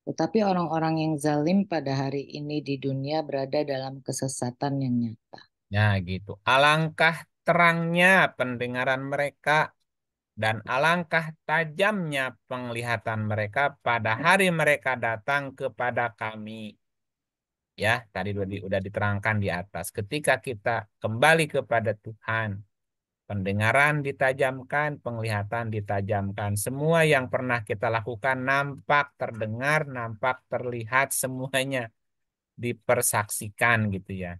Tetapi orang-orang yang zalim pada hari ini di dunia berada dalam kesesatan yang nyata. Nah, gitu. Alangkah terangnya pendengaran mereka dan alangkah tajamnya penglihatan mereka pada hari mereka datang kepada kami. Ya, tadi udah diterangkan di atas. Ketika kita kembali kepada Tuhan, Pendengaran ditajamkan, penglihatan ditajamkan. Semua yang pernah kita lakukan nampak, terdengar, nampak, terlihat, semuanya dipersaksikan gitu ya.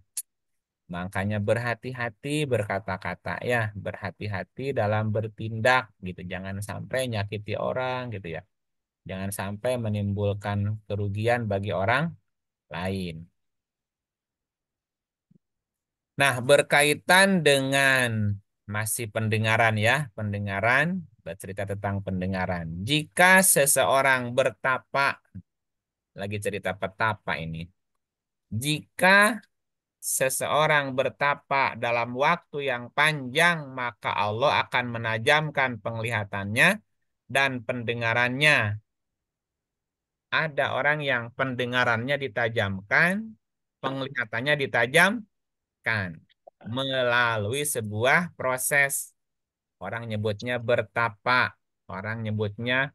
Makanya berhati-hati berkata-kata ya, berhati-hati dalam bertindak gitu. Jangan sampai nyakiti orang gitu ya. Jangan sampai menimbulkan kerugian bagi orang lain. Nah, berkaitan dengan masih pendengaran ya, pendengaran, bercerita tentang pendengaran. Jika seseorang bertapa, lagi cerita petapa ini. Jika seseorang bertapa dalam waktu yang panjang, maka Allah akan menajamkan penglihatannya dan pendengarannya. Ada orang yang pendengarannya ditajamkan, penglihatannya ditajamkan melalui sebuah proses. Orang nyebutnya bertapa, orang nyebutnya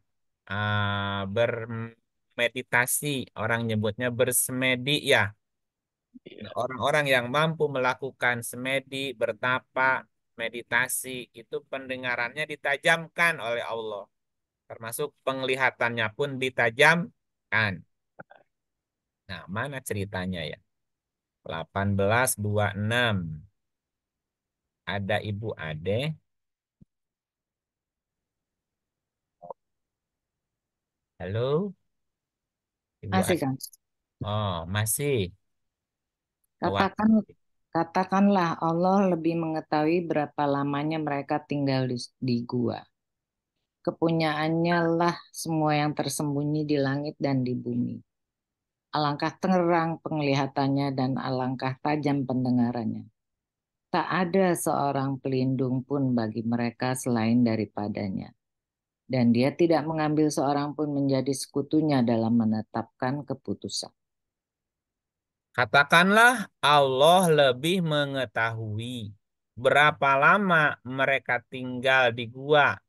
bermeditasi, orang nyebutnya bersemedi ya. Orang-orang yang mampu melakukan semedi, bertapa, meditasi, itu pendengarannya ditajamkan oleh Allah. Termasuk penglihatannya pun ditajamkan. Nah, mana ceritanya ya? 18:26. Ada Ibu Ade. Halo, Ibu Masih, Ade. Kang. Oh, masih. Wah, Katakanlah Allah lebih mengetahui berapa lamanya mereka tinggal di gua. Kepunyaannya lah semua yang tersembunyi di langit dan di bumi. Alangkah terang penglihatannya dan alangkah tajam pendengarannya. Tak ada seorang pelindung pun bagi mereka selain daripadanya. Dan dia tidak mengambil seorang pun menjadi sekutunya dalam menetapkan keputusan. katakanlah Allah lebih mengetahui berapa lama mereka tinggal di gua.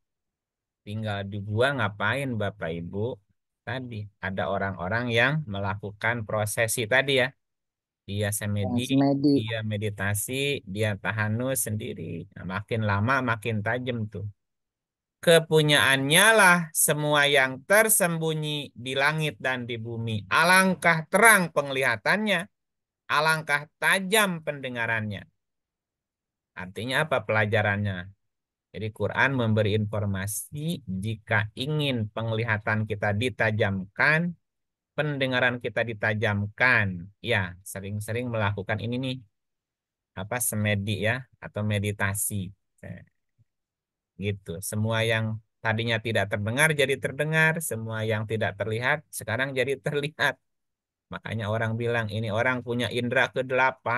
Tinggal di gua ngapain Bapak Ibu? Tadi ada orang-orang yang melakukan prosesi tadi ya. Dia semedi, dia meditasi, dia tahanus sendiri. Nah, makin lama makin tajam tuh. Kepunyaannya lah semua yang tersembunyi di langit dan di bumi. Alangkah terang penglihatannya, alangkah tajam pendengarannya. Artinya apa pelajarannya? Jadi Quran memberi informasi jika ingin penglihatan kita ditajamkan, pendengaran kita ditajamkan, ya sering-sering melakukan ini nih, apa semedi ya atau meditasi. Gitu. Semua yang tadinya tidak terdengar jadi terdengar, semua yang tidak terlihat sekarang jadi terlihat. Makanya orang bilang ini orang punya indera ke-8.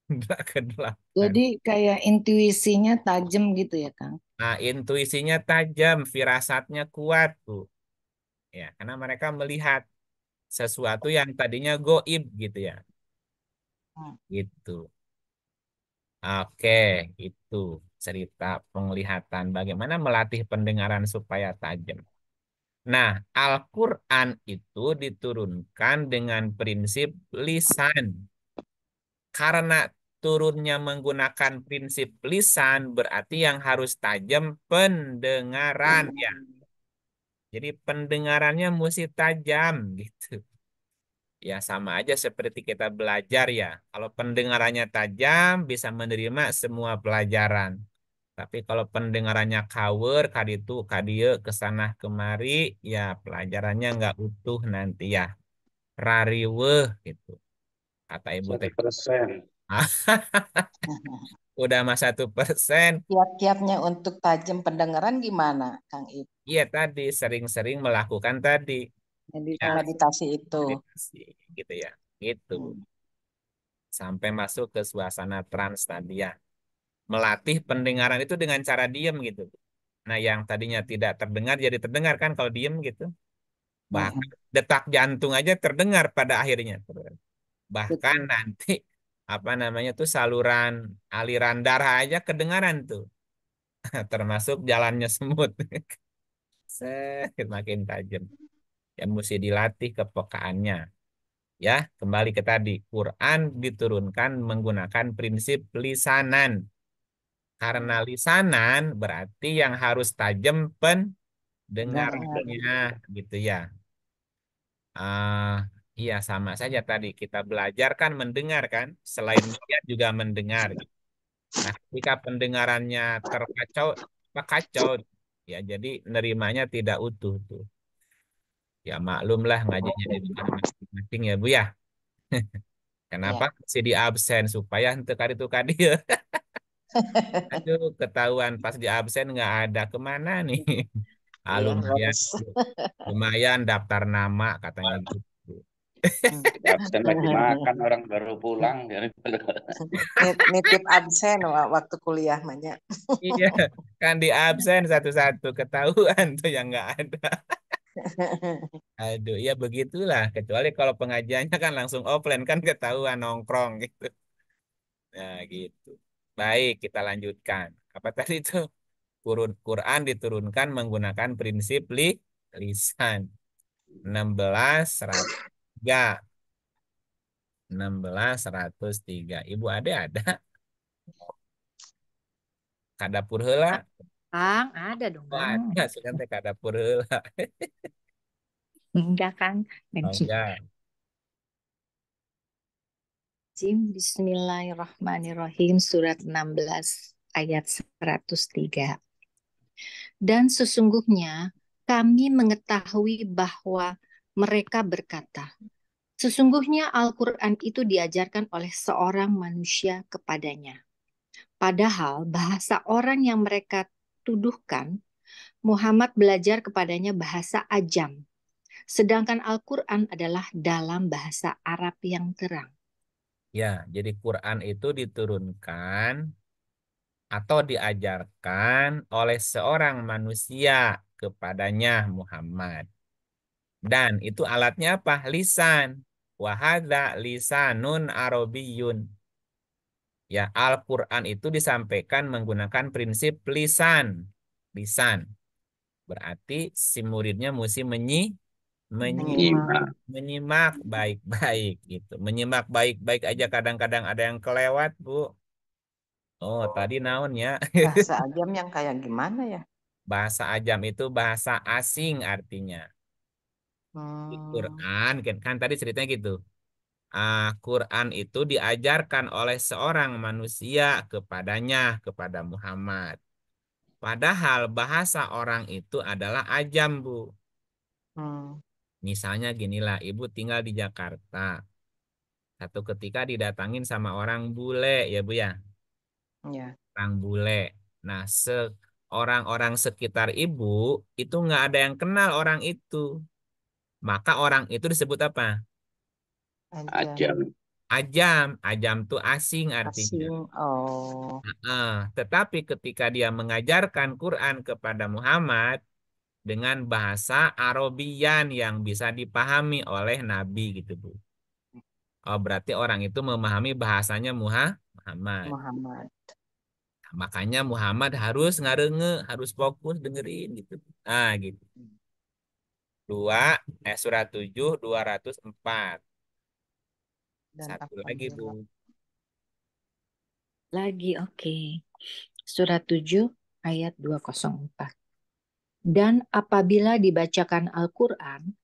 Indera ke-8. Jadi kayak intuisinya tajam gitu ya, Kang? Nah, intuisinya tajam, firasatnya kuat, Bu. Ya, karena mereka melihat sesuatu yang tadinya goib gitu ya. Gitu. Oke, itu cerita penglihatan. Bagaimana melatih pendengaran supaya tajam. Nah, Al-Quran itu diturunkan dengan prinsip lisan. Karena turunnya menggunakan prinsip lisan, berarti yang harus tajam pendengaran ya. Jadi pendengarannya mesti tajam gitu. Ya sama aja seperti kita belajar ya. Kalau pendengarannya tajam, bisa menerima semua pelajaran. Tapi kalau pendengarannya kawer, kaditu, kadieu, kesana kemari, ya pelajarannya nggak utuh nanti ya. Rariweh gitu. Kata Ibu Teh. 1%. Udah mah 1%. Kiat-kiatnya untuk tajam pendengaran gimana, Kang Ib? Iya tadi, sering-sering melakukan tadi. Ya, Meditasi itu. meditasi gitu ya. Gitu. Sampai masuk ke suasana trans tadi ya. Melatih pendengaran itu dengan cara diam gitu. Nah, yang tadinya tidak terdengar jadi terdengar kan kalau diam gitu. Bahkan detak jantung aja terdengar pada akhirnya. Bahkan nanti apa namanya tuh saluran aliran darah aja kedengaran tuh. Termasuk jalannya semut. Makin tajam. Ya mesti dilatih kepekaannya. Ya, kembali ke tadi. Quran diturunkan menggunakan prinsip lisanan. Karena lisanan berarti yang harus tajam Dengarannya. pendengarannya gitu ya. Ah, iya sama saja tadi kita belajar kan mendengar kan, selain melihat juga mendengar. Gitu. Nah, ketika pendengarannya terkacau, apa kacau, ya jadi nerimanya tidak utuh tuh. Ya maklumlah ngajinya di rumah masing-masing ya Bu ya. Kenapa Ya. sih di absen supaya untuk kali itu kadi. Aduh, ketahuan pas di absen nggak ada kemana nih. Ah, Iya, lumayan, lulus. lumayan daftar nama katanya gitu. Di absen lagi makan orang baru pulang. Jadi Nitip absen waktu kuliah banyak. Iya, kan di absen satu-satu ketahuan tuh yang nggak ada. Aduh, ya begitulah. Kecuali kalau pengajiannya kan langsung offline kan ketahuan nongkrong gitu. Nah, gitu. Baik, kita lanjutkan. Apa tadi itu? Quran diturunkan menggunakan prinsip lisan. 16 103. 16 103. Ibu Ade ada? Kadapur heula? Kang, ada dong, Oh, Kang. ada. Sugan teh kadapur heula. Enggak, Kang. Oh, enggak. Bismillahirrahmanirrahim. Surat 16 ayat 103. Dan sesungguhnya kami mengetahui bahwa mereka berkata, sesungguhnya Al-Quran itu diajarkan oleh seorang manusia kepadanya. Padahal bahasa orang yang mereka tuduhkan, Muhammad belajar kepadanya bahasa Ajam. Sedangkan Al-Quran adalah dalam bahasa Arab yang terang. Ya, jadi Quran itu diturunkan atau diajarkan oleh seorang manusia kepadanya Muhammad. Dan itu alatnya apa? Lisan. Wahada lisanun arabiyun. Ya, Al-Quran itu disampaikan menggunakan prinsip lisan. Lisan. Berarti si muridnya mesti menyimak. menyimak baik-baik gitu. Menyimak baik-baik aja kadang-kadang ada yang kelewat, Bu. Oh, tadi naon ya? Bahasa Ajam yang kayak gimana ya? Bahasa Ajam itu bahasa asing artinya. Di Quran kan tadi ceritanya gitu. Quran itu diajarkan oleh seorang manusia kepadanya, kepada Muhammad. Padahal bahasa orang itu adalah Ajam, Bu. Misalnya ginilah, Ibu tinggal di Jakarta. Satu ketika didatangin sama orang bule, ya Bu ya. Ya. Orang bule. Nah, orang-orang sekitar Ibu itu nggak ada yang kenal orang itu. Maka orang itu disebut apa? Ajam. Ajam. Ajam tuh asing artinya. Asing. Oh. Tetapi ketika dia mengajarkan Quran kepada Muhammad dengan bahasa Arabian yang bisa dipahami oleh Nabi gitu, Bu. Oh, berarti orang itu memahami bahasanya Muhammad. Muhammad. Makanya Muhammad harus ngarenge, harus fokus dengerin gitu. Nah, gitu. Surat 7 204. Dan Satu lagi, Bu. Lagi, oke. Surat 7 ayat 204. Dan apabila dibacakan Al-Quran,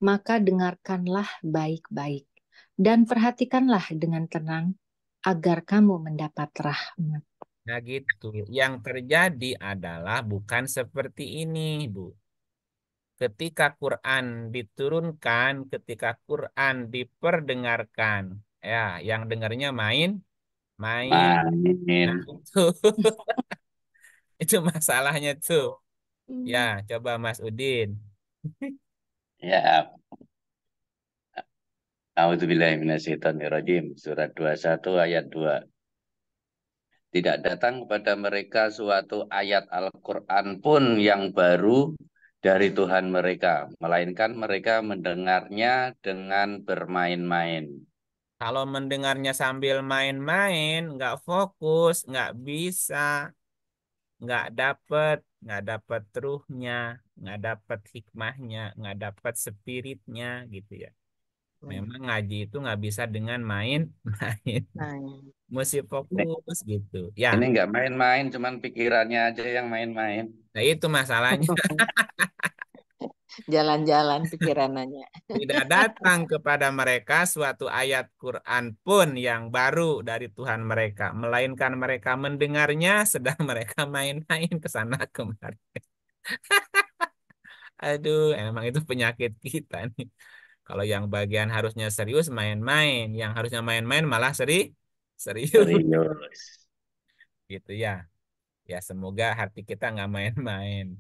maka dengarkanlah baik-baik dan perhatikanlah dengan tenang agar kamu mendapat rahmat. Nah gitu, yang terjadi adalah bukan seperti ini, Bu. Ketika Quran diturunkan, ketika Quran diperdengarkan, ya, yang dengarnya main. Nah, itu masalahnya tuh. Ya, coba Mas Udin. Ya. A'udzubillahiminasyaitonirrajim. Surat 21 ayat 2. Tidak datang kepada mereka suatu ayat Al-Quran pun yang baru dari Tuhan mereka, melainkan mereka mendengarnya dengan bermain-main. Kalau mendengarnya sambil main-main, nggak fokus, nggak bisa, nggak dapet ruhnya, nggak dapet hikmahnya, nggak dapet spiritnya, gitu ya. Memang ngaji itu nggak bisa dengan main-main. Mesti Ini, fokus gitu. Ya, ini nggak main-main, cuman pikirannya aja yang main-main. nah itu masalahnya. Jalan-jalan pikirannya. Tidak datang kepada mereka suatu ayat Quran pun yang baru dari Tuhan mereka, melainkan mereka mendengarnya sedang mereka main-main ke sana kemari. Aduh, emang itu penyakit kita nih. Kalau yang bagian harusnya serius main-main, yang harusnya main-main malah serius. Serius. Gitu ya. Ya semoga hati kita nggak main-main.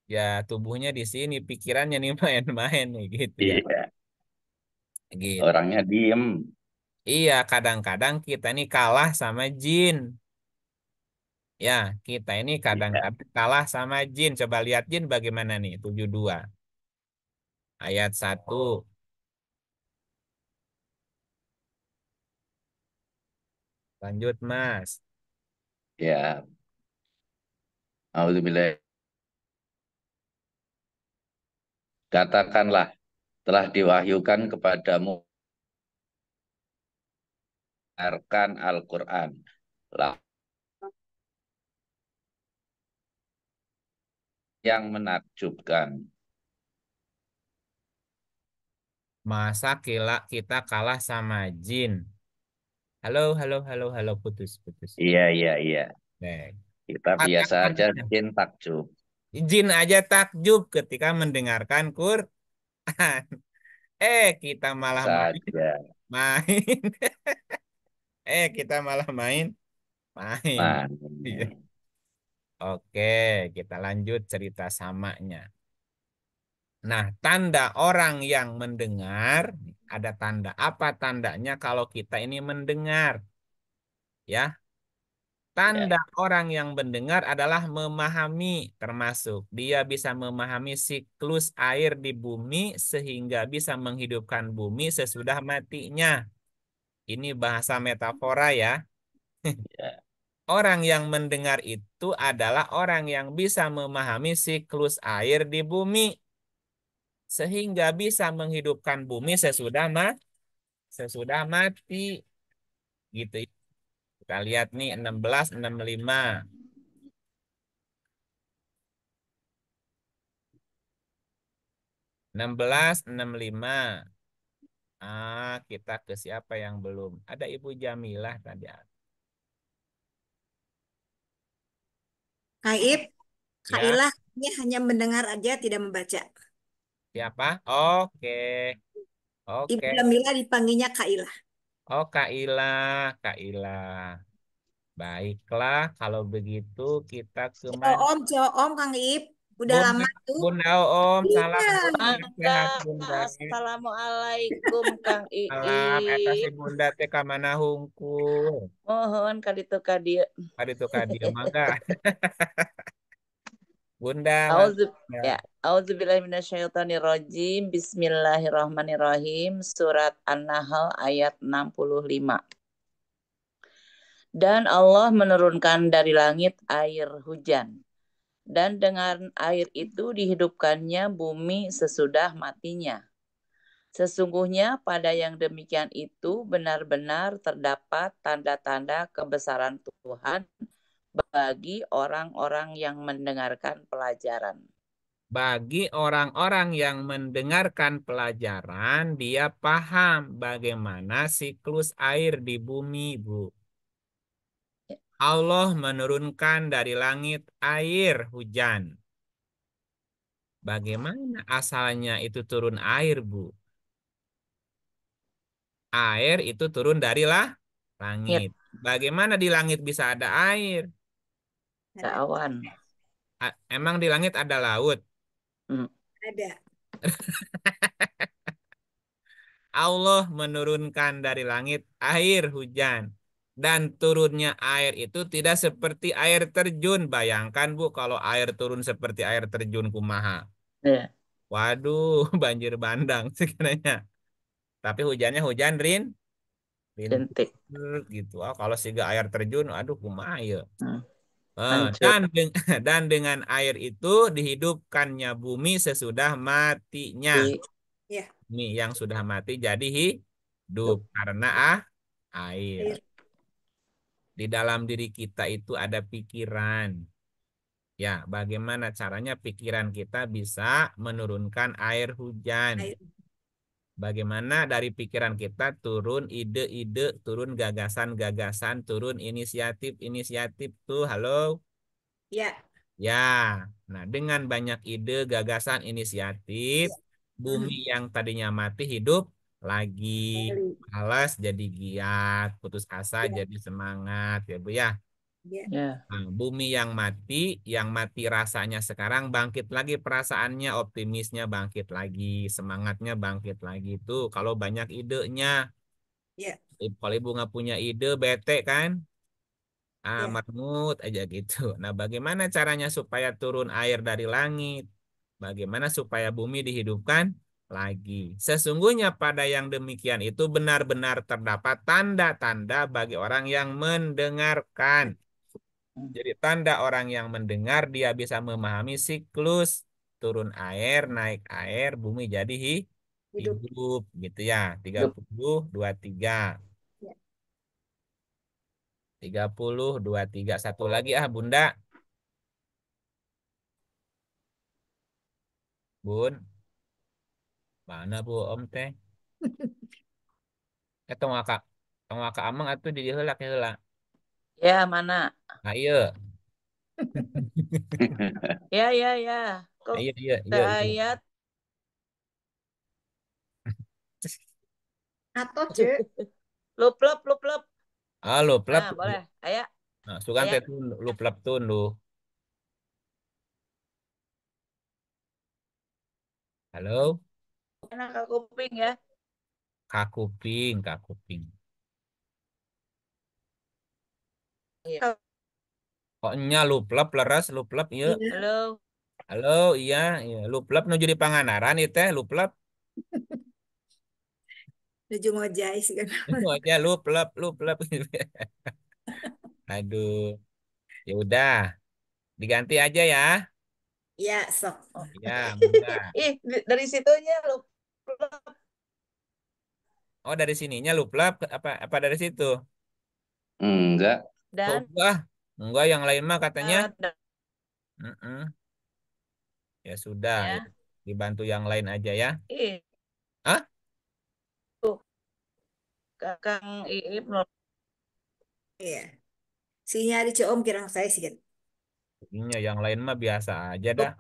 Ya tubuhnya di sini, pikirannya nih main-main nih gitu ya. Iya, Gitu. orangnya diem. Iya, kadang-kadang kita ini kalah sama jin. Ya, kita ini Iya, kadang-kadang kalah sama jin. Coba lihat jin bagaimana nih, 72. Ayat 1. Lanjut, Mas. ya. Alhamdulillah. Katakanlah, telah diwahyukan kepadamu arkan Al-Quran. Lah, yang menakjubkan. Masa kita kalah sama jin? Halo, halo, halo, halo, putus, putus. Iya, iya, iya. Baik. Kita biasa aja jin takjub. Jin aja takjub ketika mendengarkan Quran. Kita malah main. Saja. Main. Kita malah main. Main. Iya. Main. Oke, kita lanjut cerita samanya. Nah, tanda orang yang mendengar, ada tanda. Apa tandanya kalau kita ini mendengar? Ya, tanda Ya, orang yang mendengar adalah memahami, termasuk dia bisa memahami siklus air di bumi sehingga bisa menghidupkan bumi sesudah matinya. Ini bahasa metafora ya. ya. Orang yang mendengar itu adalah orang yang bisa memahami siklus air di bumi sehingga bisa menghidupkan bumi sesudah mati. Gitu. Kita lihat nih 1665. 1665. Kita ke siapa yang belum? Ada Ibu Jamilah tadi. Kaib, Kak Ya, Ilah ini hanya mendengar aja tidak membaca. siapa? Oke. Ibu Oke. Jamila dipanggilnya Kak Ilah. Oh, Kak Ila, Kak Ila. Baiklah, kalau begitu kita ke mana? Om, Kang Ib. Udah Bunda, lama tuh. Bunda Om, salam Iya. Bunda, sehat Bunda. Assalamualaikum Kang Salam, eta si Iip. Bunda teh ka mana hungkul. Mohon kaditu ka dieu. Kadi tuh ka dieu mangga. Bunda, Auzu mangga. ya, auzubillahi minasyaitonirrajim. Bismillahirrahmanirrahim. Surat An-Nahl ayat 65. Dan Allah menurunkan dari langit air hujan. Dan dengan air itu dihidupkannya bumi sesudah matinya. Sesungguhnya pada yang demikian itu benar-benar terdapat tanda-tanda kebesaran Tuhan bagi orang-orang yang mendengarkan pelajaran. Bagi orang-orang yang mendengarkan pelajaran, dia paham bagaimana siklus air di bumi, Bu. Allah menurunkan dari langit air hujan. Bagaimana asalnya itu turun air, Bu? Air itu turun dari langit. Bagaimana di langit bisa ada air? Ada awan. Emang di langit ada laut? Ada. Allah menurunkan dari langit air hujan. Dan turunnya air itu tidak seperti air terjun. Bayangkan Bu, kalau air turun seperti air terjun kumaha. Waduh, banjir bandang sebenarnya. Tapi hujannya hujan rintik gitu. Kalau siga air terjun, aduh kumaha ya. Dan dengan air itu dihidupkannya bumi sesudah matinya. Bumi yang sudah mati jadi hidup karena air. Air. Di dalam diri kita itu ada pikiran. Ya, bagaimana caranya pikiran kita bisa menurunkan air hujan? Air. Bagaimana dari pikiran kita turun ide-ide, turun gagasan-gagasan, turun inisiatif-inisiatif tuh. Halo? Ya. Ya. Nah, dengan banyak ide, gagasan, inisiatif, bumi yang tadinya mati hidup lagi. Kembali. Malas jadi giat, putus asa Ya. jadi semangat, ya Bu ya. Ya. Ya. Nah, bumi yang mati rasanya sekarang bangkit lagi perasaannya, optimisnya bangkit lagi, semangatnya bangkit lagi tuh. Kalau banyak idenya, Ya. kalau ibu nggak punya ide, bete kan? Ya. Marmut aja gitu. Nah, bagaimana caranya supaya turun air dari langit? Bagaimana supaya bumi dihidupkan lagi? Sesungguhnya pada yang demikian itu benar-benar terdapat tanda-tanda bagi orang yang mendengarkan. Jadi tanda orang yang mendengar dia bisa memahami siklus turun air, naik air, bumi jadi Hidup. hidup gitu ya. 30, 23. Ya. 30, 23. Satu lagi Bunda. Bun. Mana Bu Om teh? Tong aka amang atuh di heula ke heula. Ya, mana? Nah, iya. Ya. Kok Iya, iya, iya, iya. ayat Atau cek. luplep. Halo, plap. Nah, boleh. Ayat. Nah, sugan teh tuh lu plap tun lu. Halo, Enak ke kuping ya. kakuping, kakuping. Iya. Kok nya lu plap leres, lu plap iya. Iya. Halo. Halo, iya, iya. Lu plap nuju di Pangandaran itu teh, lu plap. Nuju ngojay sih kan. Itu aja lu plap. Aduh, ya udah, diganti aja ya. Ya, sok. Ya, Bunda. Ih, dari situnya luplep. Oh, dari sininya lu plap apa dari situ? Enggak. Kok Dan enggak yang lain mah katanya. Mm-mm. Ya sudah, ya. ya. Dibantu yang lain aja ya. Ih, Hah? tuh. Kang Iip Iya. Sinya di Om kira saya sih kan. Ini yang lain mah biasa aja dah.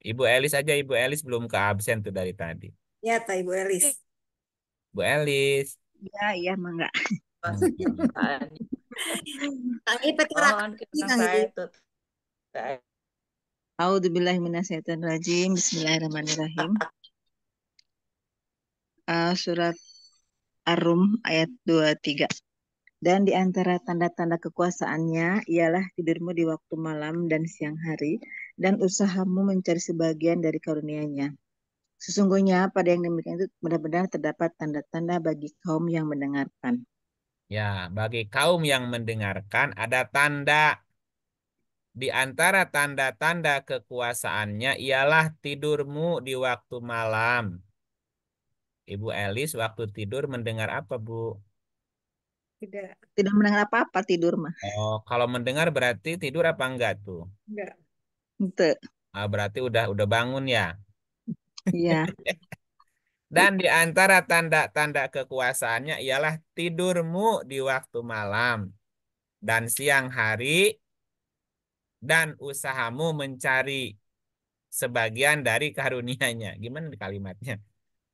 Ibu Elis aja, Ibu Elis belum ke absen tuh dari tadi. Ya, Pak Ibu Elis. Bu Elis. Iya, Mangga. Kang Ipet mohon kita Kang saya Ipet. tuh. A'udzubillahiminasyaitonirrajim. Bismillahirrahmanirrahim. Surat Ar-Rum ayat 23. Dan di antara tanda-tanda kekuasaannya ialah tidurmu di waktu malam dan siang hari, dan usahamu mencari sebagian dari karunia-Nya. Sesungguhnya pada yang demikian itu benar-benar terdapat tanda-tanda bagi kaum yang mendengarkan. Ya, bagi kaum yang mendengarkan ada tanda. Di antara tanda-tanda kekuasaannya ialah tidurmu di waktu malam. Ibu Elis waktu tidur mendengar apa, Bu? Tidak mendengar apa-apa tidur mah. Oh, kalau mendengar berarti tidur apa enggak tuh? Enggak. Itu. Berarti udah bangun ya. Iya. Dan di antara tanda-tanda kekuasaannya ialah tidurmu di waktu malam dan siang hari dan usahamu mencari sebagian dari karunia-Nya. Gimana kalimatnya?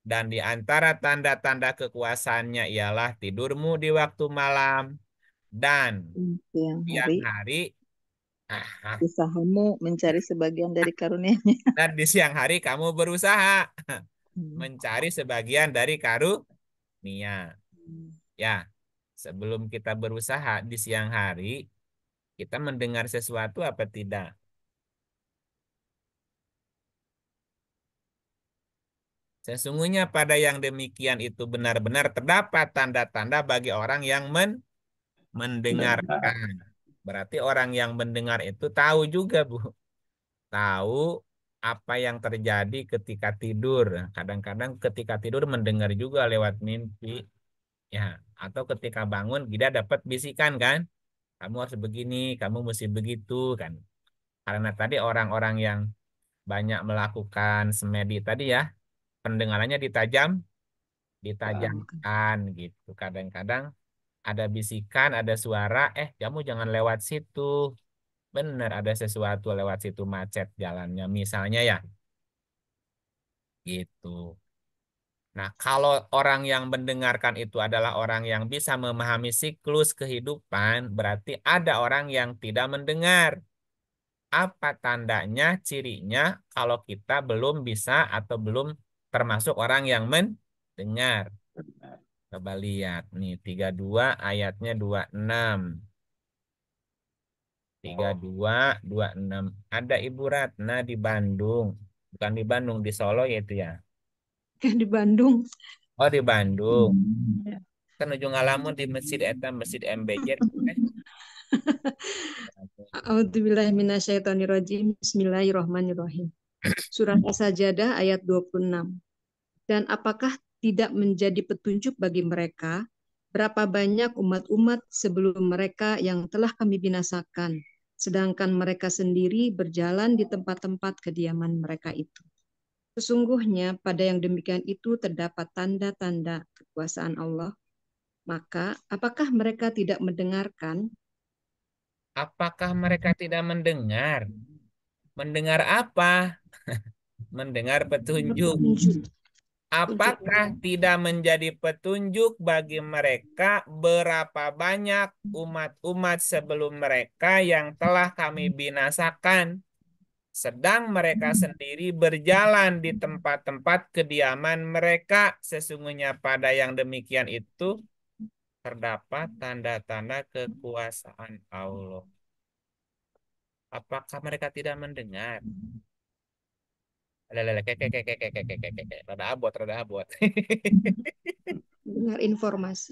Dan di antara tanda-tanda kekuasaannya ialah tidurmu di waktu malam dan Siang siang hari hari. usahamu mencari sebagian dari karunia-Nya. Dan di siang hari kamu berusaha mencari sebagian dari karunia. Ya, sebelum kita berusaha di siang hari, kita mendengar sesuatu apa tidak? Sesungguhnya pada yang demikian itu benar-benar terdapat tanda-tanda bagi orang yang mendengarkan. Berarti orang yang mendengar itu tahu juga, Bu. Tahu apa yang terjadi ketika tidur. Kadang-kadang ketika tidur mendengar juga lewat mimpi, ya. Atau ketika bangun kita dapat bisikan kan, kamu harus begini, kamu mesti begitu kan. Karena tadi orang-orang yang banyak melakukan semedi tadi ya, pendengarannya ditajamkan gitu. Kadang-kadang ada bisikan, ada suara, kamu jangan lewat situ. Benar ada sesuatu lewat situ macet jalannya misalnya ya, gitu. Nah, kalau orang yang mendengarkan itu adalah orang yang bisa memahami siklus kehidupan, berarti ada orang yang tidak mendengar. Apa tandanya, cirinya kalau kita belum bisa atau belum termasuk orang yang mendengar? Coba lihat nih 32 ayatnya 26. 32, 26. Ada Ibu Ratna di Bandung. Bukan di Bandung, di Solo yaitu ya. Di Bandung. Oh, di Bandung. Ya. Kan ujung ngalamun di Masjid Eta, Masjid MBJ. A'udzubillahiminasyaitonirrajim. Bismillahirrahmanirrahim. Surah As-Sajdah ayat 26. Dan apakah tidak menjadi petunjuk bagi mereka berapa banyak umat-umat sebelum mereka yang telah kami binasakan, sedangkan mereka sendiri berjalan di tempat-tempat kediaman mereka itu. Sesungguhnya pada yang demikian itu terdapat tanda-tanda kekuasaan Allah. Maka apakah mereka tidak mendengarkan? Apakah mereka tidak mendengar? Mendengar apa? Mendengar petunjuk. Apakah tidak menjadi petunjuk bagi mereka berapa banyak umat-umat sebelum mereka yang telah kami binasakan, sedang mereka sendiri berjalan di tempat-tempat kediaman mereka. Sesungguhnya pada yang demikian itu terdapat tanda-tanda kekuasaan Allah. Apakah mereka tidak mendengar? Rada abot. Dengar informasi.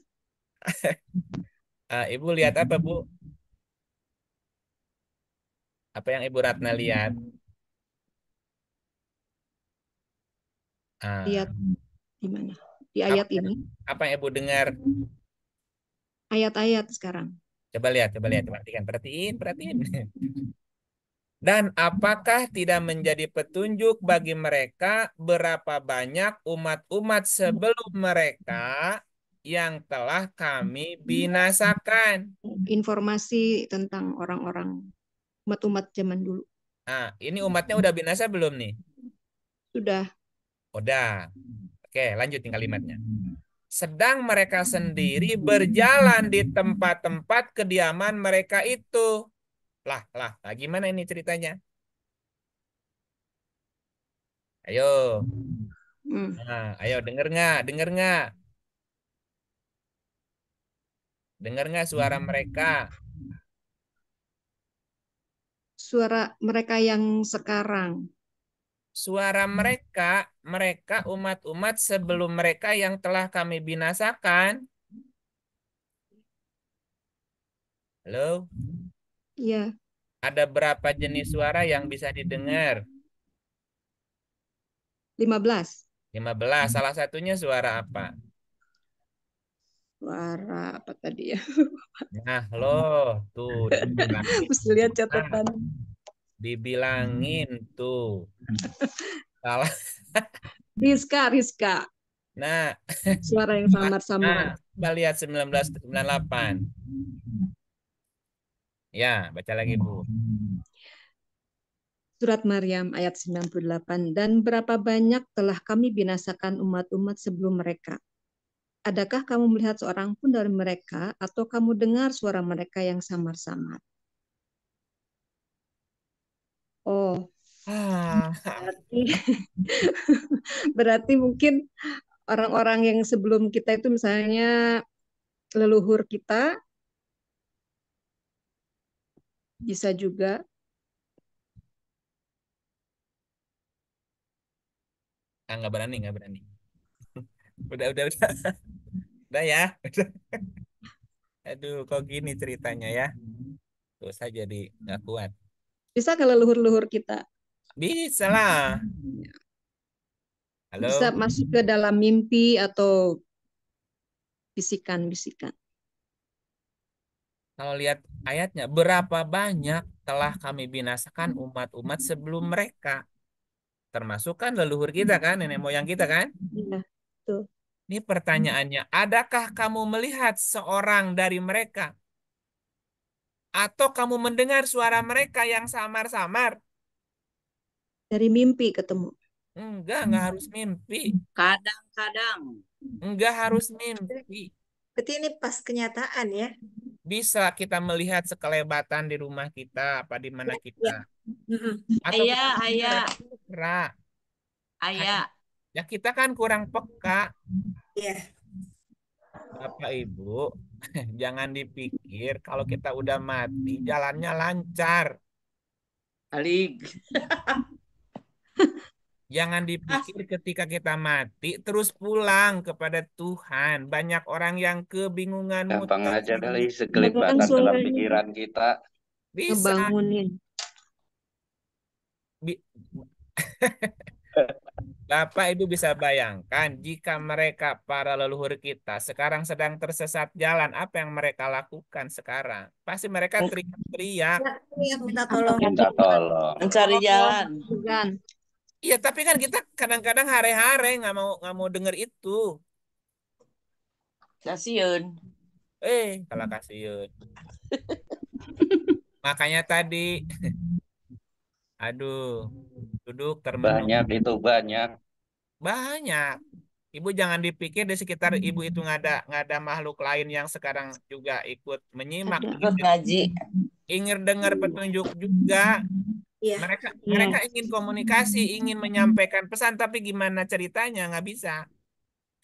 Ibu lihat apa, Bu? Apa yang Ibu Ratna lihat? Lihat di mana? Di ayat ini. Apa yang Ibu dengar? Ayat-ayat sekarang. Coba lihat, perhatiin. Dan apakah tidak menjadi petunjuk bagi mereka berapa banyak umat-umat sebelum mereka yang telah kami binasakan? Informasi tentang orang-orang umat-umat zaman dulu. Nah, ini umatnya udah binasa belum nih? Sudah. Udah. Oke, lanjutin kalimatnya. Sedang mereka sendiri berjalan di tempat-tempat kediaman mereka itu. Lah, gimana ini ceritanya? Ayo. Nah, ayo denger nggak? Dengar nggak suara mereka? Suara mereka yang sekarang. Suara mereka umat-umat sebelum mereka yang telah kami binasakan. Halo? Iya. Ada berapa jenis suara yang bisa didengar? 15. 15. Salah satunya suara apa? Suara apa tadi ya? Nah, loh, tuh dibilangin. Mesti lihat catatan. Dibilangin tuh. Salah. Rizka. Nah, suara yang samar-samar. Coba lihat 1998. Ya, baca lagi, Bu. Surat Maryam ayat 98. Dan berapa banyak telah kami binasakan umat-umat sebelum mereka. Adakah kamu melihat seorang pun dari mereka atau kamu dengar suara mereka yang samar-samar? Oh, berarti mungkin orang-orang yang sebelum kita itu misalnya leluhur kita bisa juga. Nggak berani. Udah. Udah ya. Aduh, kok gini ceritanya ya? Terus saya jadi nggak kuat. Bisa ke leluhur-leluhur kita? Bisa lah. Halo. Bisa masuk ke dalam mimpi atau bisikan-bisikan. Kalau lihat ayatnya, berapa banyak telah kami binasakan umat-umat sebelum mereka. Termasuk kan leluhur kita kan, nenek moyang kita kan. Iya, tuh. Ini pertanyaannya, adakah kamu melihat seorang dari mereka? Atau kamu mendengar suara mereka yang samar-samar? Dari mimpi ketemu. Enggak harus mimpi. Kadang-kadang. Enggak harus mimpi. Berarti ini pas kenyataan ya. Bisa kita melihat sekelebatan di rumah kita, apa di mana kita. Atau kita Ayah. gerak. Ayah. Ya kita kan kurang peka. Iya. Bapak Ibu, jangan dipikir kalau kita udah mati jalannya lancar. Alik. Jangan dipikir ketika kita mati terus pulang kepada Tuhan. Banyak orang yang kebingungan. Gampang aja kali sekelibatan dalam pikiran kita. Bisa. Ngebangunin. Bapak Ibu bisa bayangkan jika mereka para leluhur kita sekarang sedang tersesat jalan, apa yang mereka lakukan sekarang? Pasti mereka teriak-teriak. Minta tolong. Minta tolong. Mencari jalan. Iya, tapi kan kita kadang-kadang hare-hare nggak mau denger itu. Kasiun. Kalau kasiun. Makanya tadi, aduh, duduk termenung. Banyak itu banyak. Banyak. Ibu jangan dipikir di sekitar ibu itu nggak ada makhluk lain yang sekarang juga ikut menyimak. Ikut ngaji. Ingin dengar petunjuk juga. Iya. Mereka ingin komunikasi, ingin menyampaikan pesan, tapi gimana ceritanya nggak bisa.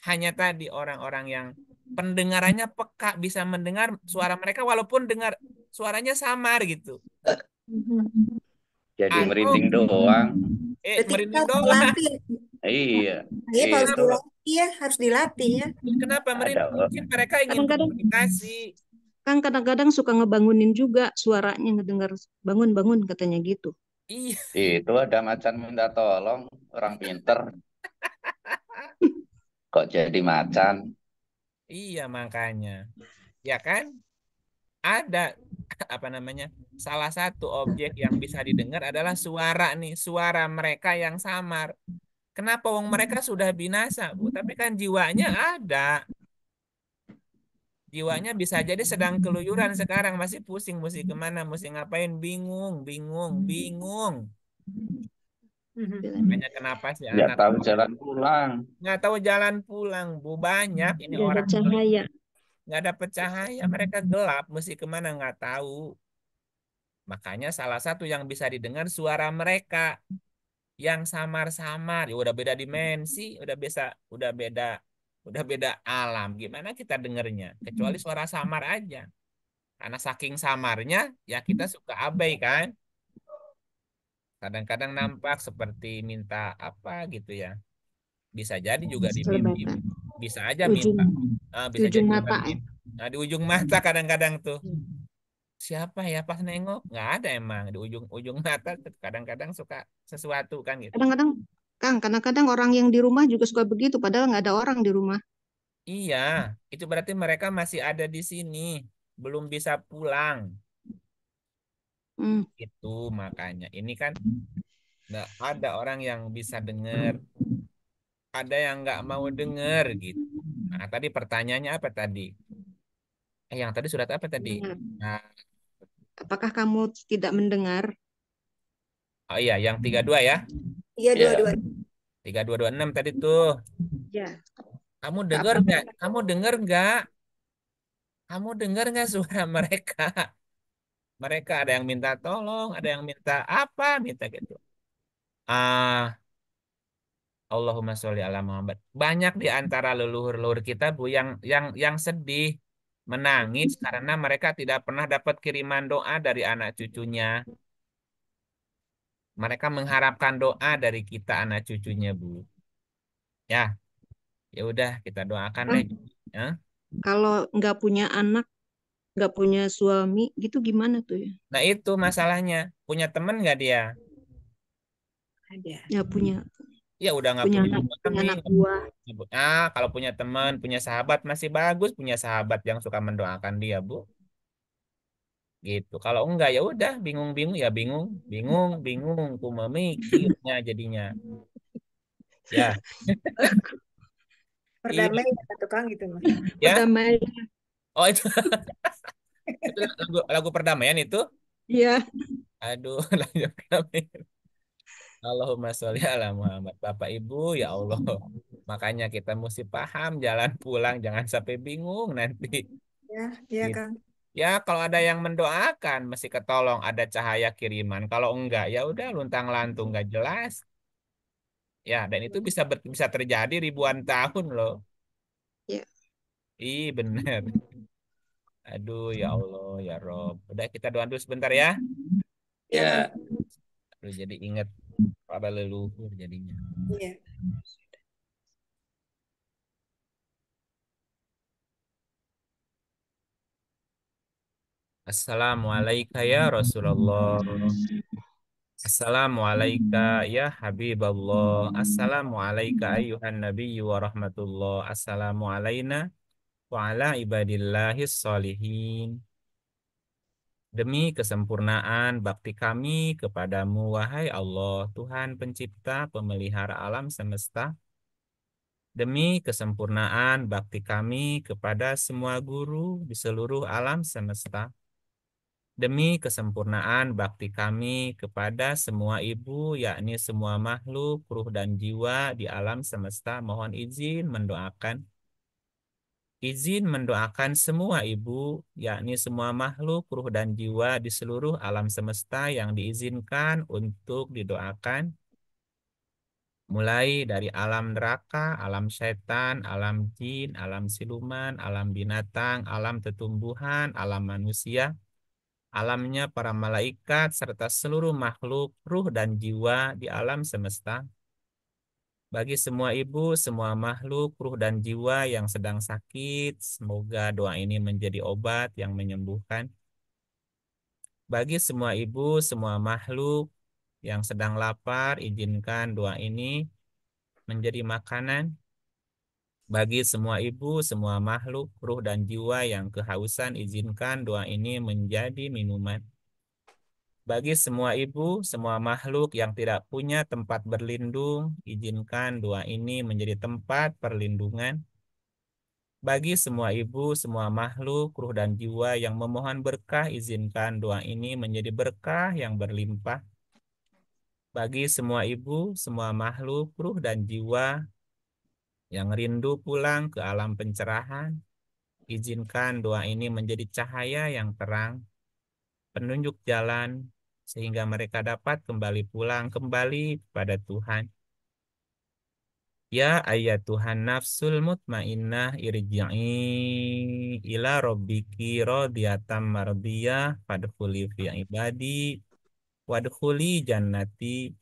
Hanya tadi orang-orang yang pendengarannya peka bisa mendengar suara mereka walaupun dengar suaranya samar gitu. Jadi merinding doang. Merinding doang. Iya. Iya, harus dilatih ya, harus dilatih ya. Kenapa merinding? Mungkin mereka ingin komunikasi. Kan kadang-kadang suka ngebangunin juga suaranya, ngedengar bangun-bangun katanya gitu. Iya. Itu ada macan minta tolong, orang pinter. Kok jadi macan? Iya makanya. Ya kan? Ada apa namanya? Salah satu objek yang bisa didengar adalah suara nih, suara mereka yang samar. Kenapa wong mereka sudah binasa, Bu? Tapi kan jiwanya ada. Jiwanya bisa jadi sedang keluyuran sekarang, masih pusing, mesti kemana, mesti ngapain, bingung. Makanya kenapa sih Nggak anak tahu jalan pulang. nggak tahu jalan pulang, Bu? Banyak ini Nggak ada orang cahaya. nggak dapet cahaya, mereka gelap, mesti kemana nggak tahu. Makanya salah satu yang bisa didengar suara mereka yang samar-samar, ya udah beda dimensi, udah beda alam. Gimana kita dengernya? Kecuali suara samar aja. Karena saking samarnya, ya kita suka abai kan. Kadang-kadang nampak seperti minta apa gitu ya. Bisa jadi juga di mimpi. Bisa aja minta. Bisa jadi mata. Nah, di ujung mata kadang-kadang tuh. Siapa ya pas nengok? Nggak ada emang. Di ujung mata kadang-kadang suka sesuatu kan gitu. Kadang-kadang orang yang di rumah juga suka begitu, padahal nggak ada orang di rumah. Iya, itu berarti mereka masih ada di sini, belum bisa pulang. Itu makanya ini kan nggak ada orang yang bisa dengar, ada yang nggak mau dengar gitu. Nah, tadi pertanyaannya apa tadi? Yang tadi surat apa tadi? Nah, apakah kamu tidak mendengar? Oh iya, yang 32 ya? Iya, 22. 3226 tadi tuh. Ya. Kamu dengar nggak? Kamu dengar nggak? Kamu dengar nggak suara mereka? Mereka ada yang minta tolong, ada yang minta apa, minta gitu. Allahumma sholli ala Muhammad. Banyak di antara leluhur-leluhur kita Bu yang sedih, menangis karena mereka tidak pernah dapat kiriman doa dari anak cucunya. Mereka mengharapkan doa dari kita anak cucunya, Bu. Ya. Ya udah, kita doakan deh. Kalau nggak punya anak, nggak punya suami, gitu gimana tuh ya? Nah itu masalahnya. Punya teman nggak dia? Ada. Ya punya Ya udah nggak punya punya anak suami. buah. Kalau punya teman, punya sahabat masih bagus. Punya sahabat yang suka mendoakan dia, Bu. Gitu. Kalau enggak ya udah bingung-bingung ya bingung, bingung, bingung. Ku memikirnya jadinya. Ya. Perdamaian Iya. kata tukang gitu mah. Ya. Perdamaian. Oh itu. Itu lagu perdamaian itu. Iya. Aduh, lagu perdamaian. Allahumma sholli ala Muhammad. Bapak Ibu, ya Allah. Makanya kita mesti paham jalan pulang, jangan sampai bingung nanti. Ya, iya Gitu. Kang. Ya, kalau ada yang mendoakan, mesti ketolong ada cahaya kiriman. Kalau enggak, ya udah luntang-lantung nggak jelas. Ya, dan itu bisa terjadi ribuan tahun loh. Ya. Ih, bener. Aduh, ya Allah, ya Rob. Udah kita doa dulu sebentar ya. Ya. Aduh, jadi ingat pada leluhur jadinya. Iya. Assalamualaikum ya Rasulullah. Assalamualaikum ya Habiballah. Assalamualaikum ayuhan nabiyyu wa rahmatullah. Assalamualaikum wa ala ibadillahis sholihin. Demi kesempurnaan bakti kami kepadamu, wahai Allah, Tuhan pencipta pemelihara alam semesta. Demi kesempurnaan bakti kami kepada semua guru di seluruh alam semesta. Demi kesempurnaan bakti kami kepada semua ibu, yakni semua makhluk, ruh dan jiwa di alam semesta, mohon izin mendoakan semua ibu, yakni semua makhluk, ruh dan jiwa di seluruh alam semesta yang diizinkan untuk didoakan, mulai dari alam neraka, alam setan, alam jin, alam siluman, alam binatang, alam tetumbuhan, alam manusia, alamnya para malaikat, serta seluruh makhluk, ruh dan jiwa di alam semesta. Bagi semua ibu, semua makhluk, ruh dan jiwa yang sedang sakit, semoga doa ini menjadi obat yang menyembuhkan. Bagi semua ibu, semua makhluk yang sedang lapar, izinkan doa ini menjadi makanan. Bagi semua ibu, semua makhluk, ruh dan jiwa yang kehausan, izinkan doa ini menjadi minuman. Bagi semua ibu, semua makhluk yang tidak punya tempat berlindung, izinkan doa ini menjadi tempat perlindungan. Bagi semua ibu, semua makhluk, ruh dan jiwa yang memohon berkah, izinkan doa ini menjadi berkah yang berlimpah. Bagi semua ibu, semua makhluk, ruh dan jiwa yang rindu pulang ke alam pencerahan, izinkan doa ini menjadi cahaya yang terang, penunjuk jalan, sehingga mereka dapat kembali pulang kembali kepada Tuhan. Ya ayyatuhan nafsul mutmainnah irji'i ila rabbiki radiyatan mardiyah fadkhuli fi ibadi wadkhuli jannati.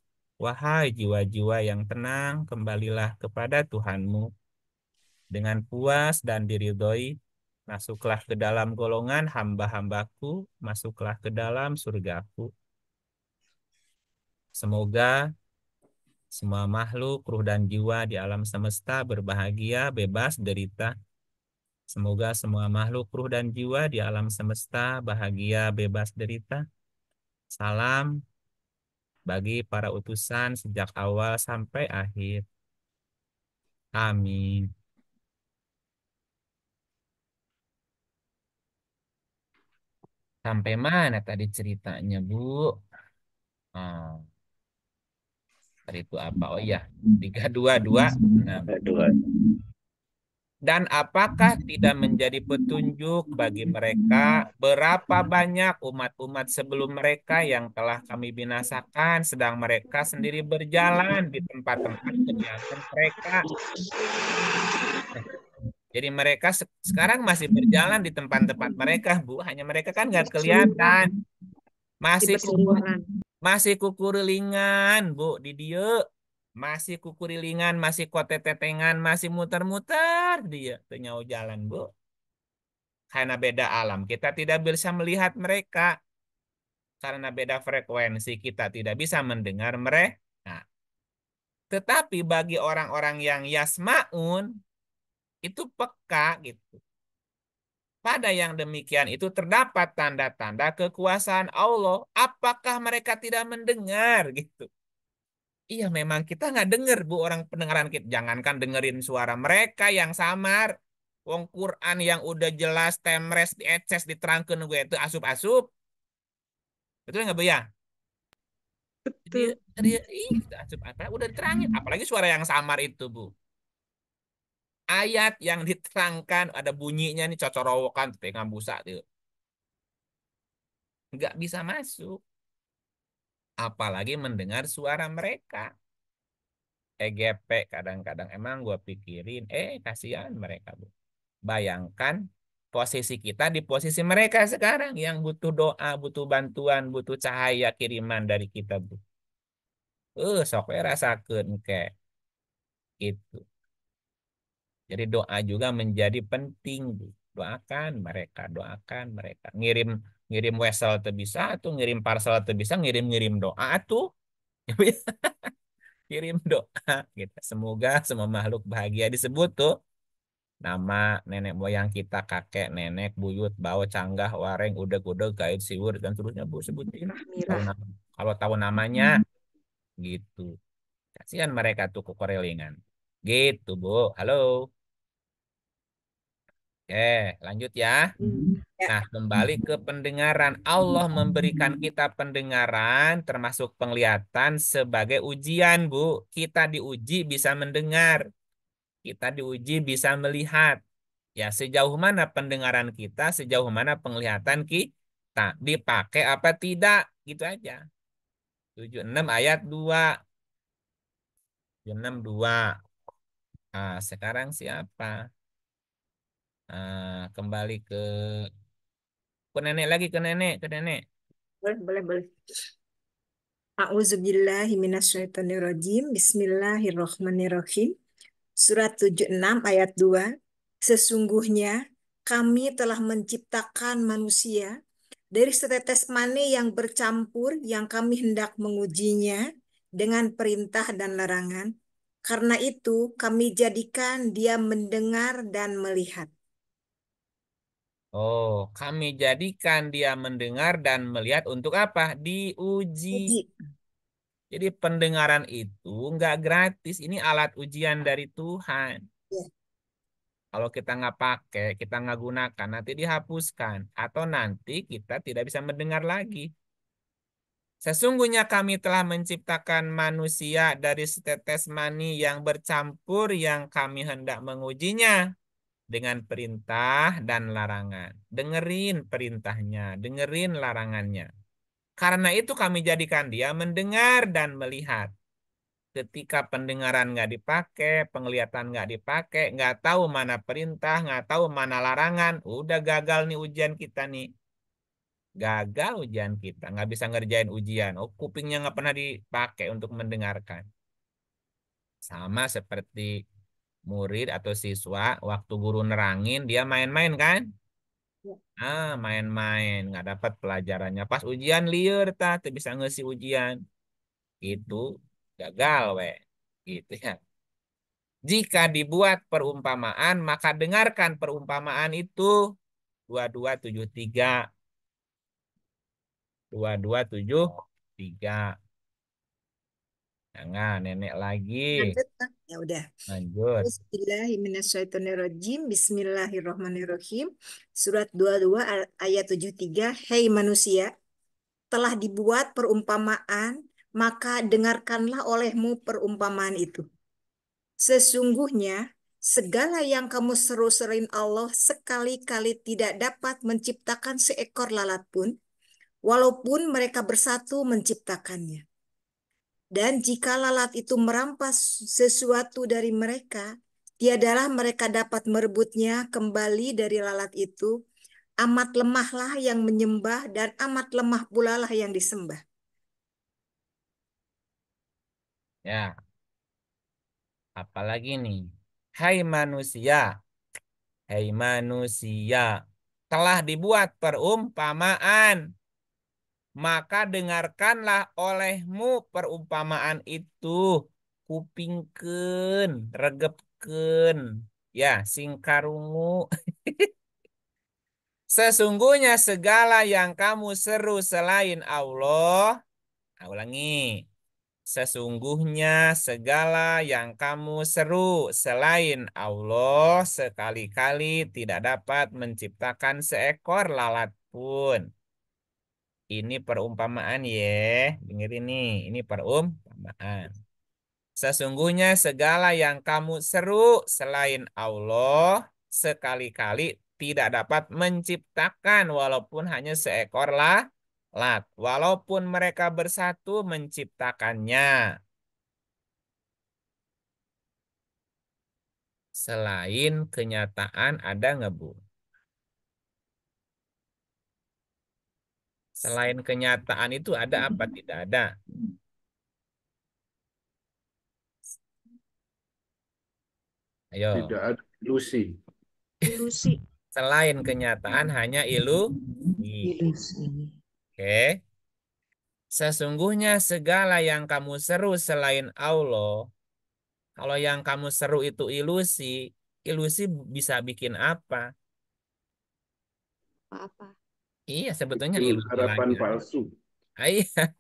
Wahai jiwa-jiwa yang tenang, kembalilah kepada Tuhanmu dengan puas dan diridhoi. Masuklah ke dalam golongan hamba-hambaku, masuklah ke dalam surgaku. Semoga semua makhluk, ruh dan jiwa di alam semesta berbahagia, bebas derita. Semoga semua makhluk, ruh dan jiwa di alam semesta bahagia, bebas derita. Salam bagi para utusan sejak awal sampai akhir. Amin. Sampai mana tadi ceritanya, Bu? Oh, tadi itu apa? Oh iya, 322. Dan apakah tidak menjadi petunjuk bagi mereka berapa banyak umat-umat sebelum mereka yang telah kami binasakan, sedang mereka sendiri berjalan di tempat-tempat kediaman mereka. Jadi mereka sekarang masih berjalan di tempat-tempat mereka, Bu. Hanya mereka kan nggak kelihatan. Masih kukurilingan, Bu, di dia. Masih kukurilingan, masih kotetetengan, masih muter-muter dia. Ternyau jalan, Bu. Karena beda alam, kita tidak bisa melihat mereka. Karena beda frekuensi, kita tidak bisa mendengar mereka. Nah, Tetapi bagi orang-orang yang yasmaun itu peka gitu. Pada yang demikian itu terdapat tanda-tanda kekuasaan Allah. Apakah mereka tidak mendengar gitu? Iya, memang kita nggak denger, Bu, orang pendengaran kita. Jangankan dengerin suara mereka yang samar. Wong Quran yang udah jelas, temres, dieces, diterangkan gue itu asup-asup. Betul nggak, Bu, ya? Dia, asup apa? Udah diterangin. Apalagi suara yang samar itu, Bu. Ayat yang diterangkan, ada bunyinya nih, cocorowokan, tengah busa tuh. Nggak bisa masuk. Apalagi mendengar suara mereka. EGP kadang-kadang emang gue pikirin, kasihan mereka, Bu. Bayangkan posisi kita di posisi mereka sekarang yang butuh doa, butuh bantuan, butuh cahaya kiriman dari kita, Bu. Sok we rasakeun kayak gitu. Jadi doa juga menjadi penting, Bu. Doakan mereka. Ngirim ngirim wesel teu bisa tuh, ngirim parcel teu bisa, ngirim doa tuh. Kirim doa gitu. Semoga semua makhluk bahagia disebut tuh. Nama nenek moyang kita, kakek, nenek, buyut, bau, canggah, wareng, udeg-udeg, gaib, siwur, dan seterusnya, Bu, sebutin. Kalau tahu namanya, gitu. Kasihan mereka tuh kekorelingan. Gitu, Bu. Halo. Oke, lanjut ya. Nah, kembali ke pendengaran. Allah memberikan kita pendengaran, termasuk penglihatan, sebagai ujian, Bu. Kita diuji bisa mendengar. Kita diuji bisa melihat. Ya, sejauh mana pendengaran kita, sejauh mana penglihatan kita. Dipakai apa tidak, gitu aja. 76 ayat 2. 76 2. Nah, sekarang siapa? Kembali ke nenek lagi, ke nenek. Boleh. A'udzubillahi minasyaitonirrajim. Bismillahirrahmanirrahim. Surat 76 ayat 2. Sesungguhnya kami telah menciptakan manusia dari setetes mani yang bercampur yang kami hendak mengujinya dengan perintah dan larangan. Karena itu kami jadikan dia mendengar dan melihat. Oh, kami jadikan dia mendengar dan melihat untuk apa? Diuji. Jadi pendengaran itu nggak gratis. Ini alat ujian dari Tuhan. Kalau kita nggak pakai, kita nggak gunakan, nanti dihapuskan. Atau nanti kita tidak bisa mendengar lagi. Sesungguhnya kami telah menciptakan manusia dari setetes mani yang bercampur yang kami hendak mengujinya dengan perintah dan larangan. Dengerin perintahnya, dengerin larangannya. Karena itu kami jadikan dia mendengar dan melihat. Ketika pendengaran nggak dipakai, penglihatan nggak dipakai, nggak tahu mana perintah, nggak tahu mana larangan, udah gagal nih ujian kita nih. Gagal ujian kita, nggak bisa ngerjain ujian. Oh, kupingnya nggak pernah dipakai untuk mendengarkan. Sama seperti murid atau siswa, waktu guru nerangin, dia main-main kan? Main-main, nggak dapat pelajarannya. Pas ujian liur, tuh bisa ngisi ujian. Itu gagal, we. Gitu ya. Jika dibuat perumpamaan, maka dengarkan perumpamaan itu. 2273. 2273. Jangan nenek lagi. Lanjut, Pak. Ya udah. Lanjut. Bismillahirrahmanirrahim. Bismillahirrahmanirrahim. Surat 22 ayat 73. Hei manusia, telah dibuat perumpamaan, maka dengarkanlah olehmu perumpamaan itu. Sesungguhnya segala yang kamu seru-seruin Allah sekali-kali tidak dapat menciptakan seekor lalat pun, walaupun mereka bersatu menciptakannya. Dan jika lalat itu merampas sesuatu dari mereka, tiadalah mereka dapat merebutnya kembali dari lalat itu. Amat lemahlah yang menyembah dan amat lemah pula lah yang disembah. Ya. Apalagi nih? Hai manusia. Hai manusia. Telah dibuat perumpamaan. Maka dengarkanlah olehmu perumpamaan itu. kupingkeun, regepkeun. Ya, singkarungu. Sesungguhnya segala yang kamu seru selain Allah, ulangi. Sesungguhnya segala yang kamu seru selain Allah sekali-kali tidak dapat menciptakan seekor lalat pun. Ini perumpamaan ya. Dengar ini perumpamaan. Sesungguhnya segala yang kamu seru selain Allah sekali-kali tidak dapat menciptakan walaupun hanya seekor lalat. Walaupun mereka bersatu menciptakannya. Selain kenyataan ada nggak, Bu? Selain kenyataan itu ada apa? Tidak ada. Ayo. Tidak ada ilusi. Ilusi. Selain kenyataan hanya ilusi. Oke. Sesungguhnya segala yang kamu seru selain Allah, kalau yang kamu seru itu ilusi, ilusi bisa bikin apa? Apa-apa. Iya, sebetulnya Bikin ilusi harapan lagi. palsu. Iya.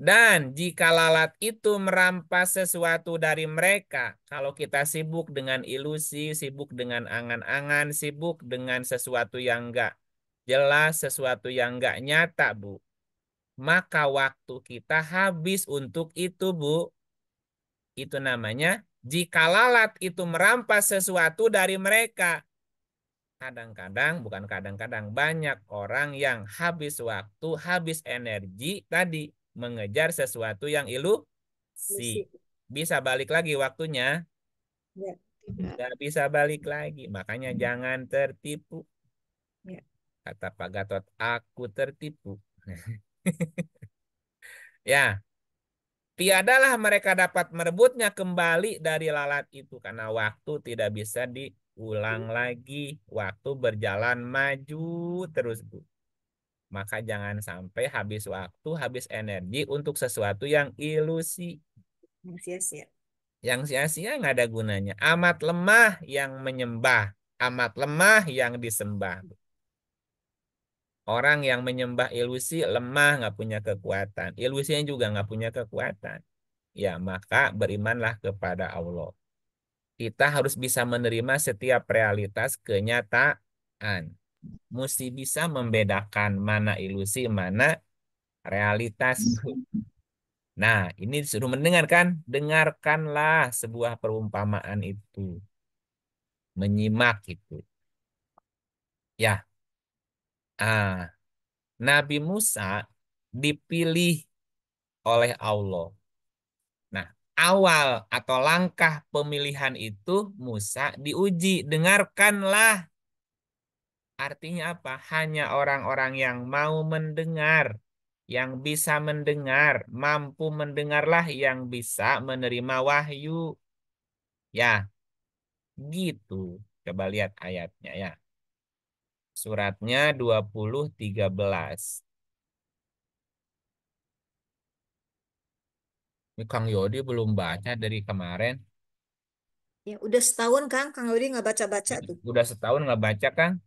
Dan jika lalat itu merampas sesuatu dari mereka, kalau kita sibuk dengan ilusi, sibuk dengan angan-angan, sibuk dengan sesuatu yang enggak jelas, sesuatu yang enggak nyata, Bu, maka waktu kita habis untuk itu, Bu. Itu namanya jika lalat itu merampas sesuatu dari mereka. Kadang-kadang, bukan kadang-kadang, banyak orang yang habis waktu, habis energi tadi mengejar sesuatu yang ilusi. Bisa balik lagi waktunya? Ya. Nggak bisa balik lagi. Makanya jangan tertipu. Ya. Kata Pak Gatot, aku tertipu. Ya, tiadalah mereka dapat merebutnya kembali dari lalat itu karena waktu tidak bisa diulang lagi. Waktu berjalan maju terus, Bu. Maka jangan sampai habis waktu, habis energi untuk sesuatu yang ilusi. Yang sia-sia. Yang sia-sia nggak ada gunanya. Amat lemah yang menyembah, amat lemah yang disembah. Orang yang menyembah ilusi lemah, nggak punya kekuatan. Ilusinya juga nggak punya kekuatan. Ya, maka berimanlah kepada Allah. Kita harus bisa menerima setiap realitas kenyataan. Mesti bisa membedakan mana ilusi, mana realitas. Nah, ini disuruh mendengarkan. Dengarkanlah sebuah perumpamaan itu. Menyimak itu. Ya. Nabi Musa dipilih oleh Allah. Nah, awal atau langkah pemilihan itu Musa diuji. Dengarkanlah. Artinya apa? Hanya orang-orang yang mau mendengar, yang bisa mendengar, mampu mendengarlah yang bisa menerima wahyu. Ya, gitu. Coba lihat ayatnya ya. Suratnya 20:13. Ini Kang Yodi belum baca dari kemarin. Ya, udah setahun Kang Yodi nggak baca-baca tuh. Udah setahun nggak baca, Kang.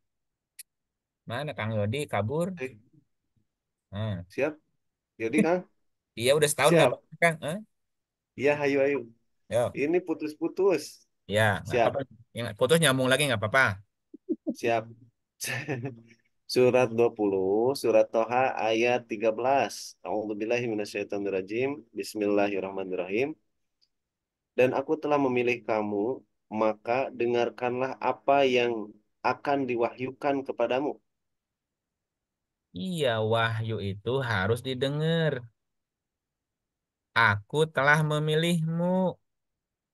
Mana Kang Yodi kabur? Siap. Jadi Kang? Iya, udah setahun nggak Siap. baca, Kang. Iya, ayo. Yo. Ini putus-putus. Ya, nggak Siap. apa-apa. Yang putus nyambung lagi nggak apa-apa. Siap. Surat 20, surat Toha ayat 13. A'udzubillahi minasyaitonirrajim. Bismillahirrahmanirrahim. Dan aku telah memilih kamu, maka dengarkanlah apa yang akan diwahyukan kepadamu. Iya, wahyu itu harus didengar. Aku telah memilihmu,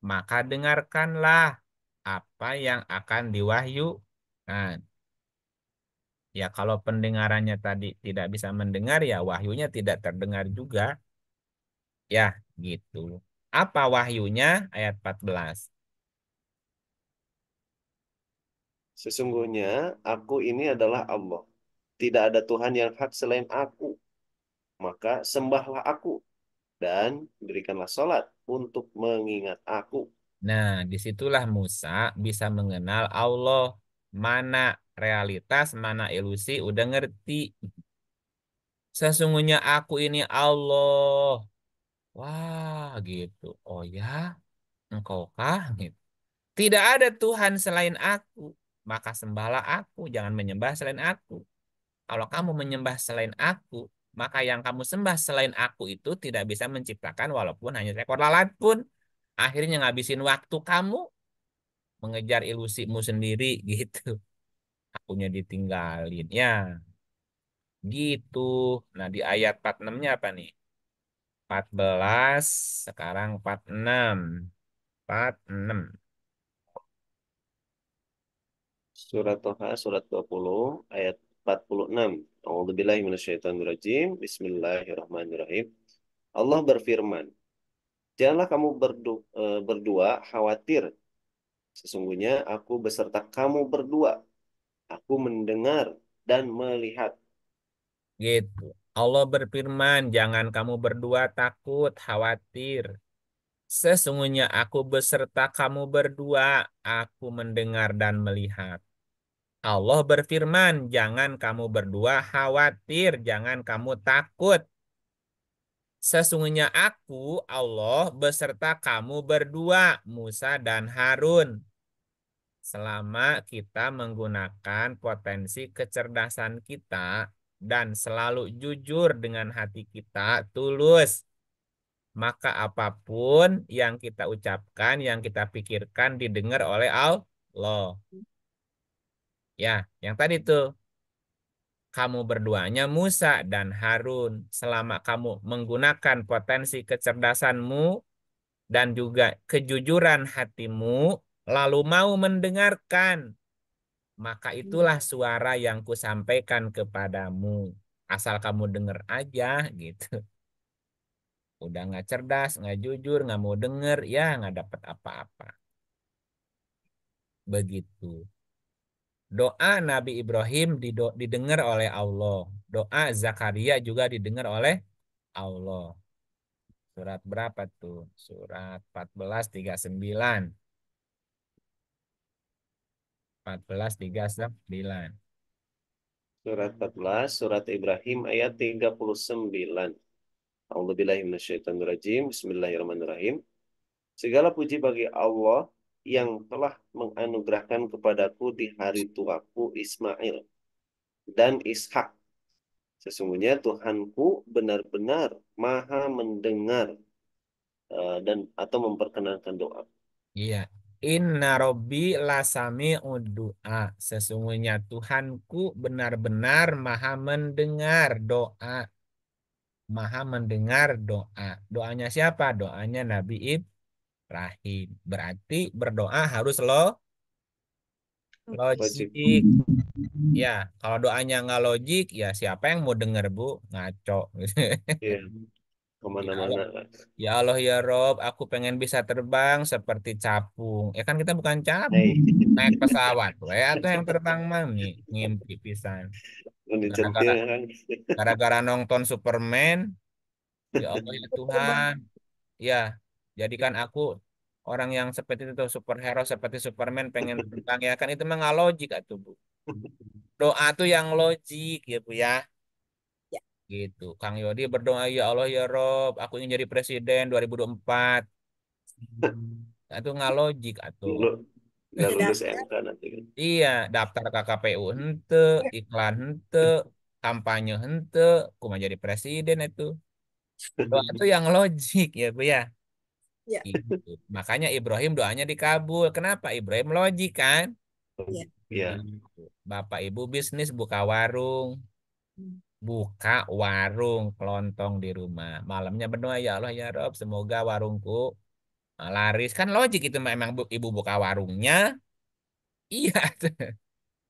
maka dengarkanlah apa yang akan diwahyukan. Ya, kalau pendengarannya tadi tidak bisa mendengar, ya wahyunya tidak terdengar juga. Ya, gitu. Apa wahyunya? Ayat 14. Sesungguhnya aku ini adalah Allah. Tidak ada Tuhan yang hak selain aku. Maka sembahlah aku. dan berikanlah sholat untuk mengingat aku. Nah, disitulah Musa bisa mengenal Allah. Mana realitas, mana ilusi, udah ngerti. Sesungguhnya aku ini Allah. Wah, gitu. Oh ya, engkaukah? Gitu. Tidak ada Tuhan selain aku. Maka sembahlah aku, jangan menyembah selain aku. Kalau kamu menyembah selain aku, maka yang kamu sembah selain aku itu tidak bisa menciptakan walaupun hanya seekor lalat pun. Akhirnya ngabisin waktu kamu mengejar ilusimu sendiri gitu. Akunya ditinggalin. Ya, gitu. Nah, di ayat 46-nya apa nih? 14, sekarang 46. 46. Surat Toha, surat 20, ayat 46. A'udzubillahi minasyaitonirrajim. Bismillahirrahmanirrahim. Allah berfirman, janganlah kamu berdua khawatir. Sesungguhnya aku beserta kamu berdua. Aku mendengar dan melihat. Gitu. Allah berfirman, jangan kamu berdua takut, khawatir. Sesungguhnya aku beserta kamu berdua, aku mendengar dan melihat. Allah berfirman, jangan kamu berdua khawatir, jangan kamu takut. Sesungguhnya aku, Allah, beserta kamu berdua, Musa dan Harun. Selama kita menggunakan potensi kecerdasan kita dan selalu jujur dengan hati kita, tulus, maka apapun yang kita ucapkan, yang kita pikirkan didengar oleh Allah. Ya, yang tadi tuh. Kamu berduanya Musa dan Harun. Selama kamu menggunakan potensi kecerdasanmu dan juga kejujuran hatimu, lalu mau mendengarkan, maka itulah suara yang kusampaikan kepadamu. Asal kamu dengar aja gitu. Udah nggak cerdas, nggak jujur, nggak mau denger, ya nggak dapat apa-apa. Begitu. Doa Nabi Ibrahim didengar oleh Allah. Doa Zakaria juga didengar oleh Allah. Surat berapa tuh? Surat 14:39. 14:39. Surat 14, surat Ibrahim ayat 39. A'udzubillahi minasyaitonirrajim. Bismillahirrahmanirrahim. Segala puji bagi Allah yang telah menganugerahkan kepadaku di hari tuaku Ismail dan Ishak. Sesungguhnya Tuhanku benar-benar maha mendengar dan atau memperkenankan doa. Iya. Inna Robbi lasami'ud du'a. Sesungguhnya Tuhanku benar-benar maha mendengar doa. Maha mendengar doa. Doanya siapa? Doanya Nabi Ibrahim. Berarti berdoa harus Wajib. logik. Ya, kalau doanya nggak logik, ya siapa yang mau denger, Bu? Ngaco. Iya, Ya kemana-mana. Allah, ya Allah ya Rob, aku pengen bisa terbang seperti capung. Ya kan kita bukan capung. Naik pesawat, atau yang terbang mah ngimpi pisan. Gara-gara Dicentil kan. gara-gara nonton Superman, ya Allah ya Tuhan. Ya, jadikan aku orang yang seperti itu, superhero seperti Superman pengen terbang, ya kan itu mah nggak logik atuh, Bu. Doa tuh yang logik ya Bu ya. Ya. Gitu. Kang Yodi berdoa, ya Allah ya Rob, aku ingin jadi presiden 2024. Nah, itu nggak logik atuh. Dulu nggak Ya, lulus daftar. MK nanti kan. Iya, daftar ke KPU hente, iklan hente, kampanye hente, aku mau jadi presiden itu. Doa itu yang logik ya Bu ya. Ya. Gitu. Makanya Ibrahim doanya dikabul. Kenapa? Ibrahim logik kan? Ya. Iya. Gitu. Bapak Ibu bisnis buka warung. Buka warung kelontong di rumah. Malamnya berdoa, ya Allah ya Rob, semoga warungku laris. Kan logik itu memang ibu buka warungnya. Iya.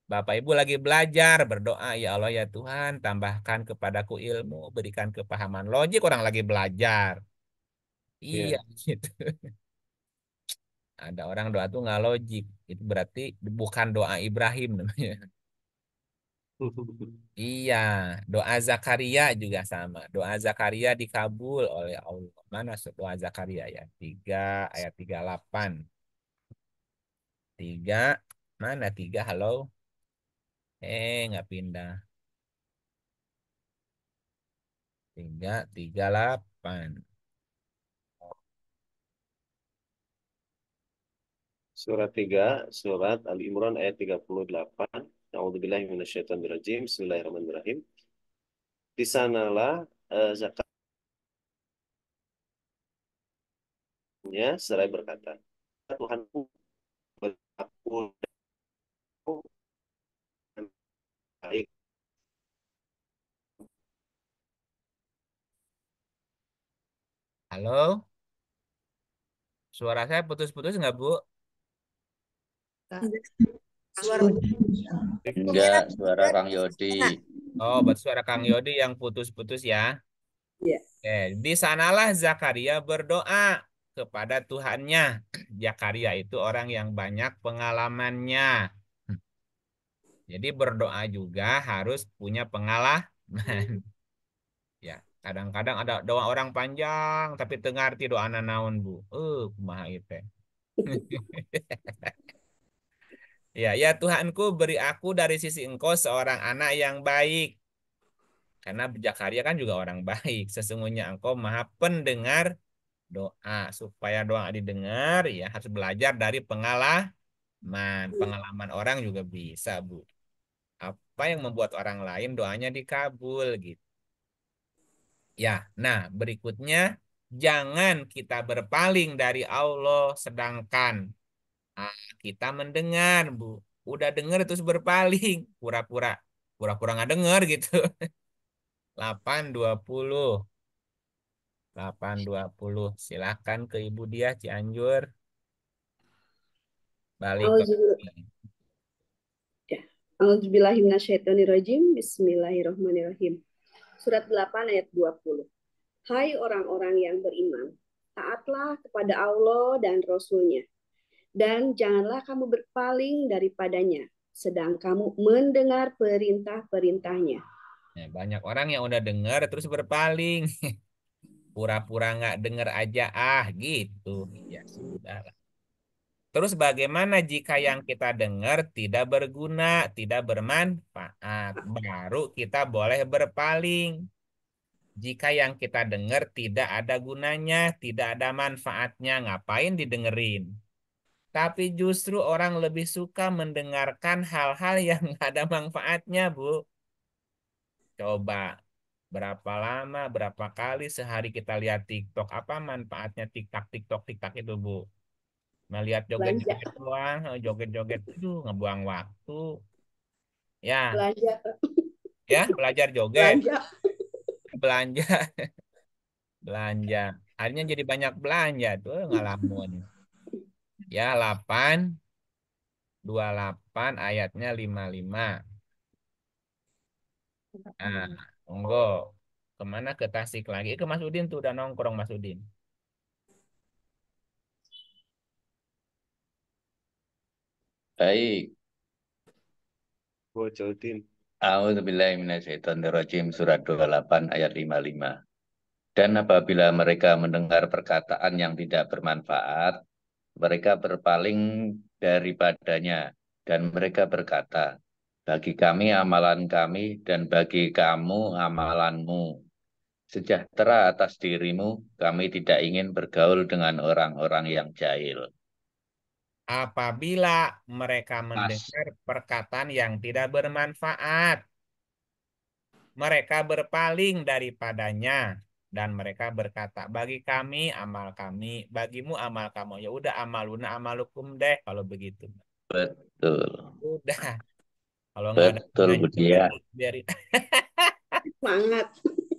Bapak Ibu lagi belajar, berdoa, ya Allah ya Tuhan, tambahkan kepadaku ilmu, berikan kepahaman. Logik orang lagi belajar. Iya, Iya. gitu. Ada orang doa tuh nggak logik. Itu berarti bukan doa Ibrahim namanya. Iya, doa Zakaria juga sama. Doa Zakaria dikabul oleh Allah. Mana doa Zakaria ya? 3 ayat 38. 3, mana 3? Halo? Nggak pindah. 338. Surat 3, surat Ali Imran ayat 38. A'udzubillahi minasyaitonirrajim. Bismillahirrahmanirrahim. Di sanalah zakatnya seraya berkata, Tuhanku berlaku baik. Halo? Suara saya putus-putus nggak, Bu? Suara Enggak, suara Kang Yodi. Oh, berarti suara Kang Yodi yang putus-putus ya. Ya. Di sanalah Zakaria berdoa kepada Tuhannya. Zakaria itu orang yang banyak pengalamannya. Jadi berdoa juga harus punya pengalaman. Ya, kadang-kadang ada doa orang panjang tapi teu ngarti doa naon, Bu. Kumaha ieu teh. Ya, ya Tuhanku beri aku dari sisi Engkau seorang anak yang baik. Karena Zakaria kan juga orang baik. Sesungguhnya Engkau Maha pendengar doa. Supaya doa didengar, ya harus belajar dari pengalaman. Pengalaman orang juga bisa, Bu. Apa yang membuat orang lain doanya dikabul gitu. Ya, nah berikutnya jangan kita berpaling dari Allah sedangkan kita mendengar, Bu. Udah dengar terus berpaling, pura-pura nggak dengar gitu. 820. 820. Silakan ke Ibu Dia Cianjur. Balik ke Ya. A'udzubillahi minasyaitonirrajim. Bismillahirrahmanirrahim. Surat 8 ayat 20. Hai orang-orang yang beriman, taatlah kepada Allah dan Rasul-Nya, dan janganlah kamu berpaling daripadanya, sedang kamu mendengar perintah-perintahnya. Ya, banyak orang yang udah dengar terus berpaling. Pura-pura nggak dengar aja gitu. Ya sudah. Terus bagaimana jika yang kita dengar tidak berguna, tidak bermanfaat? Baru kita boleh berpaling. Jika yang kita dengar tidak ada gunanya, tidak ada manfaatnya, ngapain didengerin? Tapi justru orang lebih suka mendengarkan hal-hal yang nggak ada manfaatnya, Bu. Coba berapa lama, berapa kali sehari kita lihat TikTok? Apa manfaatnya TikTok, TikTok, TikTok itu, Bu? Melihat Belanja. joget-joget doang, joget-joget, aduh, ngebuang waktu. Ya, Belanja. ya, belajar joget, Belanja. belanja, belanja. Akhirnya jadi banyak belanja tuh ngalamun. Ya, 828 ayatnya 55. Nah, monggo. Kemana ke Tasik lagi? Ke Mas Udin tuh udah nongkrong Mas Udin. Baik. Bocotin. A'udzubillahiminasyaitonirrajim surat 28 ayat 55. Dan apabila mereka mendengar perkataan yang tidak bermanfaat, mereka berpaling daripadanya dan mereka berkata, bagi kami amalan kami dan bagi kamu amalanmu. Sejahtera atas dirimu, kami tidak ingin bergaul dengan orang-orang yang jahil. Apabila mereka mendengar perkataan yang tidak bermanfaat, mereka berpaling daripadanya dan mereka berkata, bagi kami amal kami, bagimu amal kamu. Ya udah amaluna amalukum deh kalau begitu. Betul. Udah. Kalau nggak ada Betul, gunanya, Bu Dia. biarin. Semangat.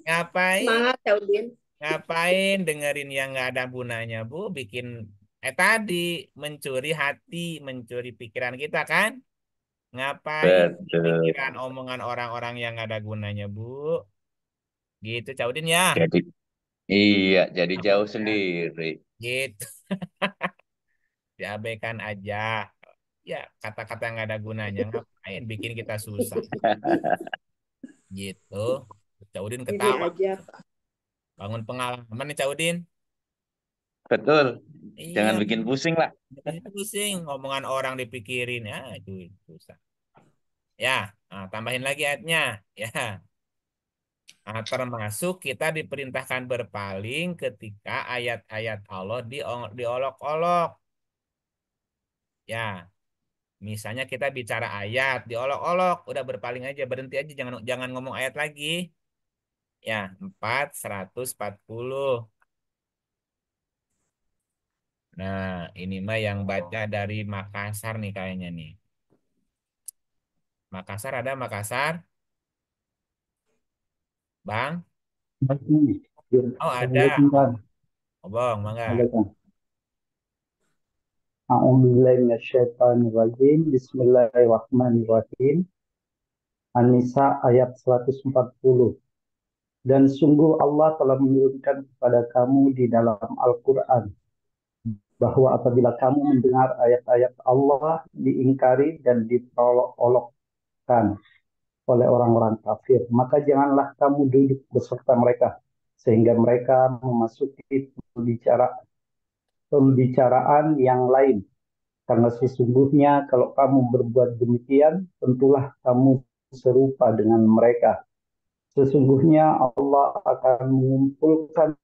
Ngapain? Semangat, ya Udin. Ngapain dengerin yang nggak ada gunanya, Bu? Bikin tadi mencuri hati, mencuri pikiran kita kan? Ngapain Betul. pikiran omongan orang-orang yang nggak ada gunanya, Bu? Gitu, Caudin ya. Jadi iya, jadi jauh sendiri. Gitu. Diabaikan aja. Ya, kata-kata yang nggak ada gunanya. Ngapain bikin kita susah? Gitu. Cak Udin Ini ketawa. aja, Pak. Bangun pengalaman nih Cak Udin. Betul. Jangan Iya. bikin pusing lah. Bikin pusing. Ngomongan orang dipikirin. Ya, itu susah. Ya, nah, tambahin lagi ayatnya. Ya. Nah, termasuk kita diperintahkan berpaling ketika ayat-ayat Allah diolok-olok. Ya, misalnya kita bicara ayat diolok-olok, udah berpaling aja, berhenti aja, jangan jangan ngomong ayat lagi. Ya, 140. Nah, ini mah yang baca dari Makassar nih kayaknya nih. Makassar ada Makassar? Bang? Oh, ada. Oh, Bang, mangga. Bismillahirrahmanirrahim. An-Nisa ayat 140. Dan sungguh Allah telah menurunkan kepada kamu di dalam Al-Quran bahwa apabila kamu mendengar ayat-ayat Allah diingkari dan diperolok-olokkan oleh orang-orang kafir, maka janganlah kamu duduk beserta mereka sehingga mereka memasuki pembicaraan yang lain. Karena sesungguhnya kalau kamu berbuat demikian, tentulah kamu serupa dengan mereka. Sesungguhnya Allah akan mengumpulkan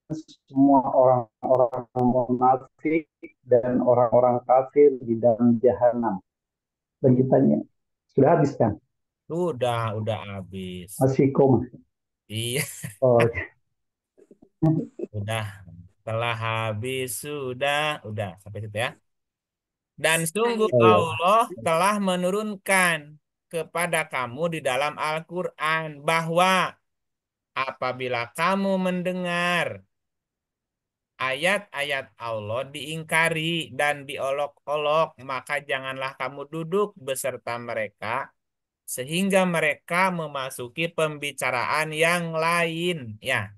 semua orang-orang munafik dan orang-orang kafir di dalam jahanam. Lanjutannya, sudah habis kan? Udah habis. Masih koma? Iya, Oh, udah. Telah habis, udah sampai situ ya. Dan sungguh oh ya. Allah telah menurunkan kepada kamu di dalam Al-Quran bahwa apabila kamu mendengar ayat-ayat Allah diingkari dan diolok-olok, maka janganlah kamu duduk beserta mereka sehingga mereka memasuki pembicaraan yang lain. Ya,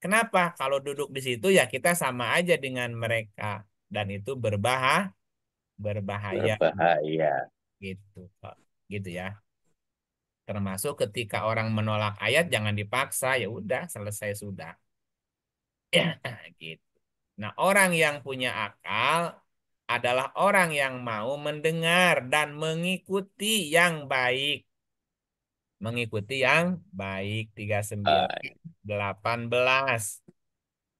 kenapa? Kalau duduk di situ ya kita sama aja dengan mereka dan itu berbahaya Berbahaya. gitu, Pak. Gitu ya. Termasuk ketika orang menolak ayat jangan dipaksa, ya udah selesai sudah. Ya, gitu. Nah, orang yang punya akal adalah orang yang mau mendengar dan mengikuti yang baik. Mengikuti yang baik. 39, 18.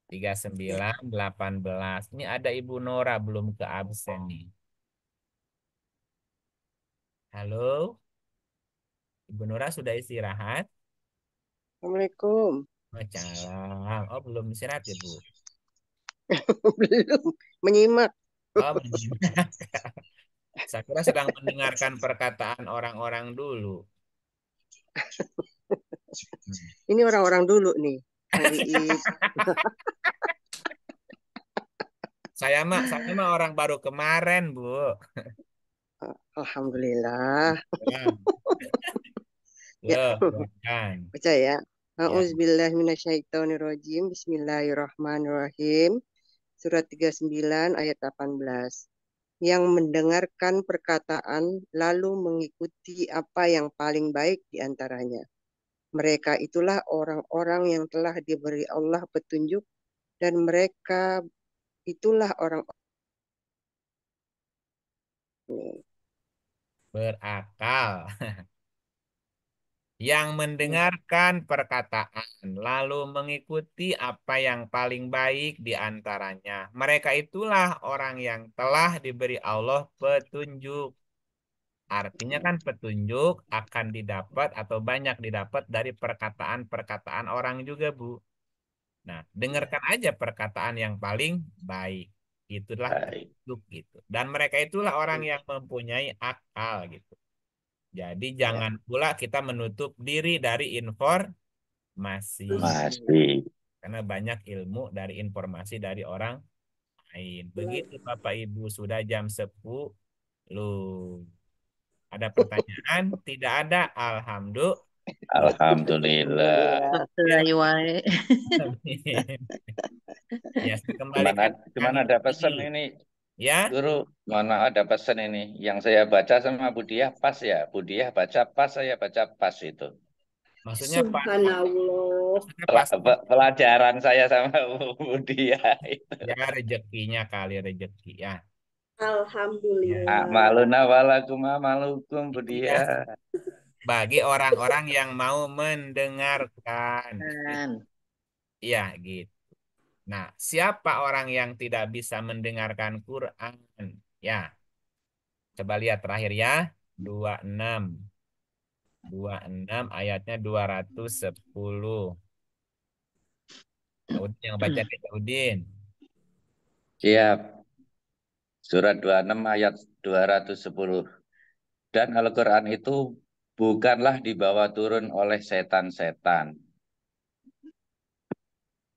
39, 18. Ini ada Ibu Nora belum ke absen nih. Halo, Ibu Nora sudah istirahat? Assalamualaikum. Waalaikumsalam. Oh, belum istirahat ya, Bu? Belum menyimak. Oh, menyimak. Saya kira sedang mendengarkan perkataan orang-orang dulu. Ini orang-orang dulu nih. Kang Iip. Saya mah orang baru kemarin, Bu. Alhamdulillah. Ya. Baca ya. A'udzubillahiminasyaitonirrajim. Bismillahirrahmanirrahim. Surat 39 ayat 18. Yang mendengarkan perkataan lalu mengikuti apa yang paling baik di antaranya. Mereka itulah orang-orang yang telah diberi Allah petunjuk dan mereka itulah orang berakal. Yang mendengarkan perkataan lalu mengikuti apa yang paling baik di antaranya. Mereka itulah orang yang telah diberi Allah petunjuk. Artinya kan petunjuk akan didapat atau banyak didapat dari perkataan-perkataan orang juga, Bu. Nah, dengarkan aja perkataan yang paling baik. Itulah petunjuk gitu. Dan mereka itulah orang yang mempunyai akal gitu. Jadi jangan pula kita menutup diri dari informasi. Karena banyak ilmu dari informasi dari orang lain. Begitu Bapak Ibu, sudah jam 10. Ada pertanyaan? Tidak ada. Alhamdulillah. Ya, kembali Cuman ada pesan ini. Ya, Guru, mohon maaf ada pesan ini. Yang saya baca sama Budiah pas ya. Budiah baca pas, saya baca pas itu. maksudnya pas, Subhanallah. maksudnya pas Pelajaran saya sama Budiah itu. ya rezekinya kali rezeki ya. Alhamdulillah. A'maluna walakum amalukum Ya, Budiah. bagi orang-orang yang mau mendengarkan. Iya, gitu. Nah, siapa orang yang tidak bisa mendengarkan Quran? Ya, coba lihat terakhir ya. 26. 26 ayatnya 210. Udin yang baca deh, Udin. Siap. Surat 26 ayat 210. Dan Al-Quran itu bukanlah dibawa turun oleh setan-setan.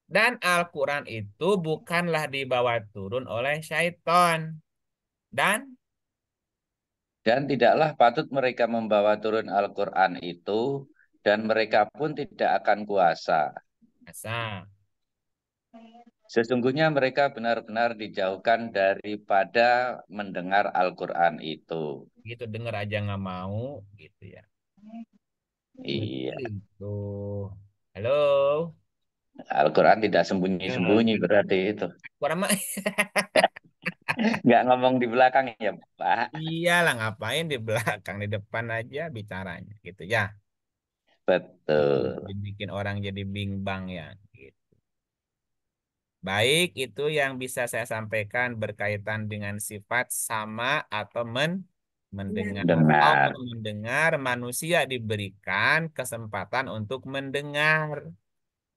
Dan Al-Quran itu bukanlah dibawa turun oleh syaitan. Dan tidaklah patut mereka membawa turun Al-Quran itu, dan mereka pun tidak akan kuasa. Sesungguhnya mereka benar-benar dijauhkan daripada mendengar Al-Quran itu. Gitu, dengar aja nggak mau, gitu ya. Iya. Gitu. Halo. Al-Quran tidak sembunyi-sembunyi berarti itu. Quran mah. Nggak ngomong di belakang ya, Pak. Iyalah, ngapain di belakang, di depan aja bicaranya, gitu ya. Betul. Bikin orang jadi bimbang ya, gitu. Baik, itu yang bisa saya sampaikan berkaitan dengan sifat sama atau mendengar. Dengar. Kalau mendengar, manusia diberikan kesempatan untuk mendengar.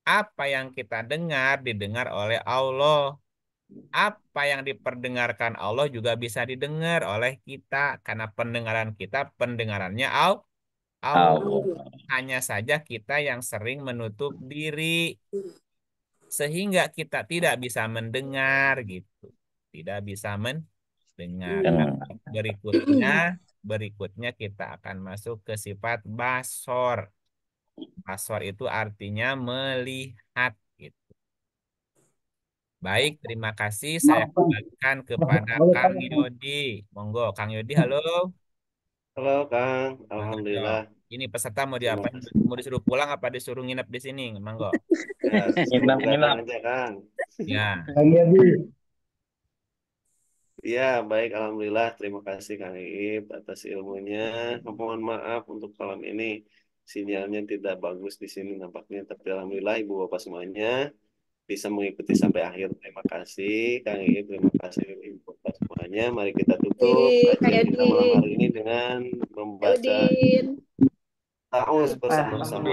Apa yang kita dengar didengar oleh Allah. Apa yang diperdengarkan Allah juga bisa didengar oleh kita, karena pendengaran kita pendengarannya Allah. Hanya saja kita yang sering menutup diri sehingga kita tidak bisa mendengar, gitu. Tidak bisa mendengar. Berikutnya kita akan masuk ke sifat basor. Basor itu artinya melihat, gitu. Baik, terima kasih. Saya kembalikan kepada Kang Yodi. Monggo, Kang Yodi, halo. Halo Kang, alhamdulillah. Ini peserta mau diapain? Mau disuruh pulang apa disuruh nginep di sini? Monggo. Ya, datang aja Kang. Ya. Kang Yodi. Ya, baik, alhamdulillah. Terima kasih Kang Iip atas ilmunya. Mohon maaf untuk malam ini sinyalnya tidak bagus di sini nampaknya, tapi alhamdulillah Ibu Bapak semuanya bisa mengikuti sampai akhir. Terima kasih Kang Iip, terima kasih Ibu Bapak semuanya. Mari kita tutup kajian kita malam hari ini dengan membaca ta'awuz bersama-sama.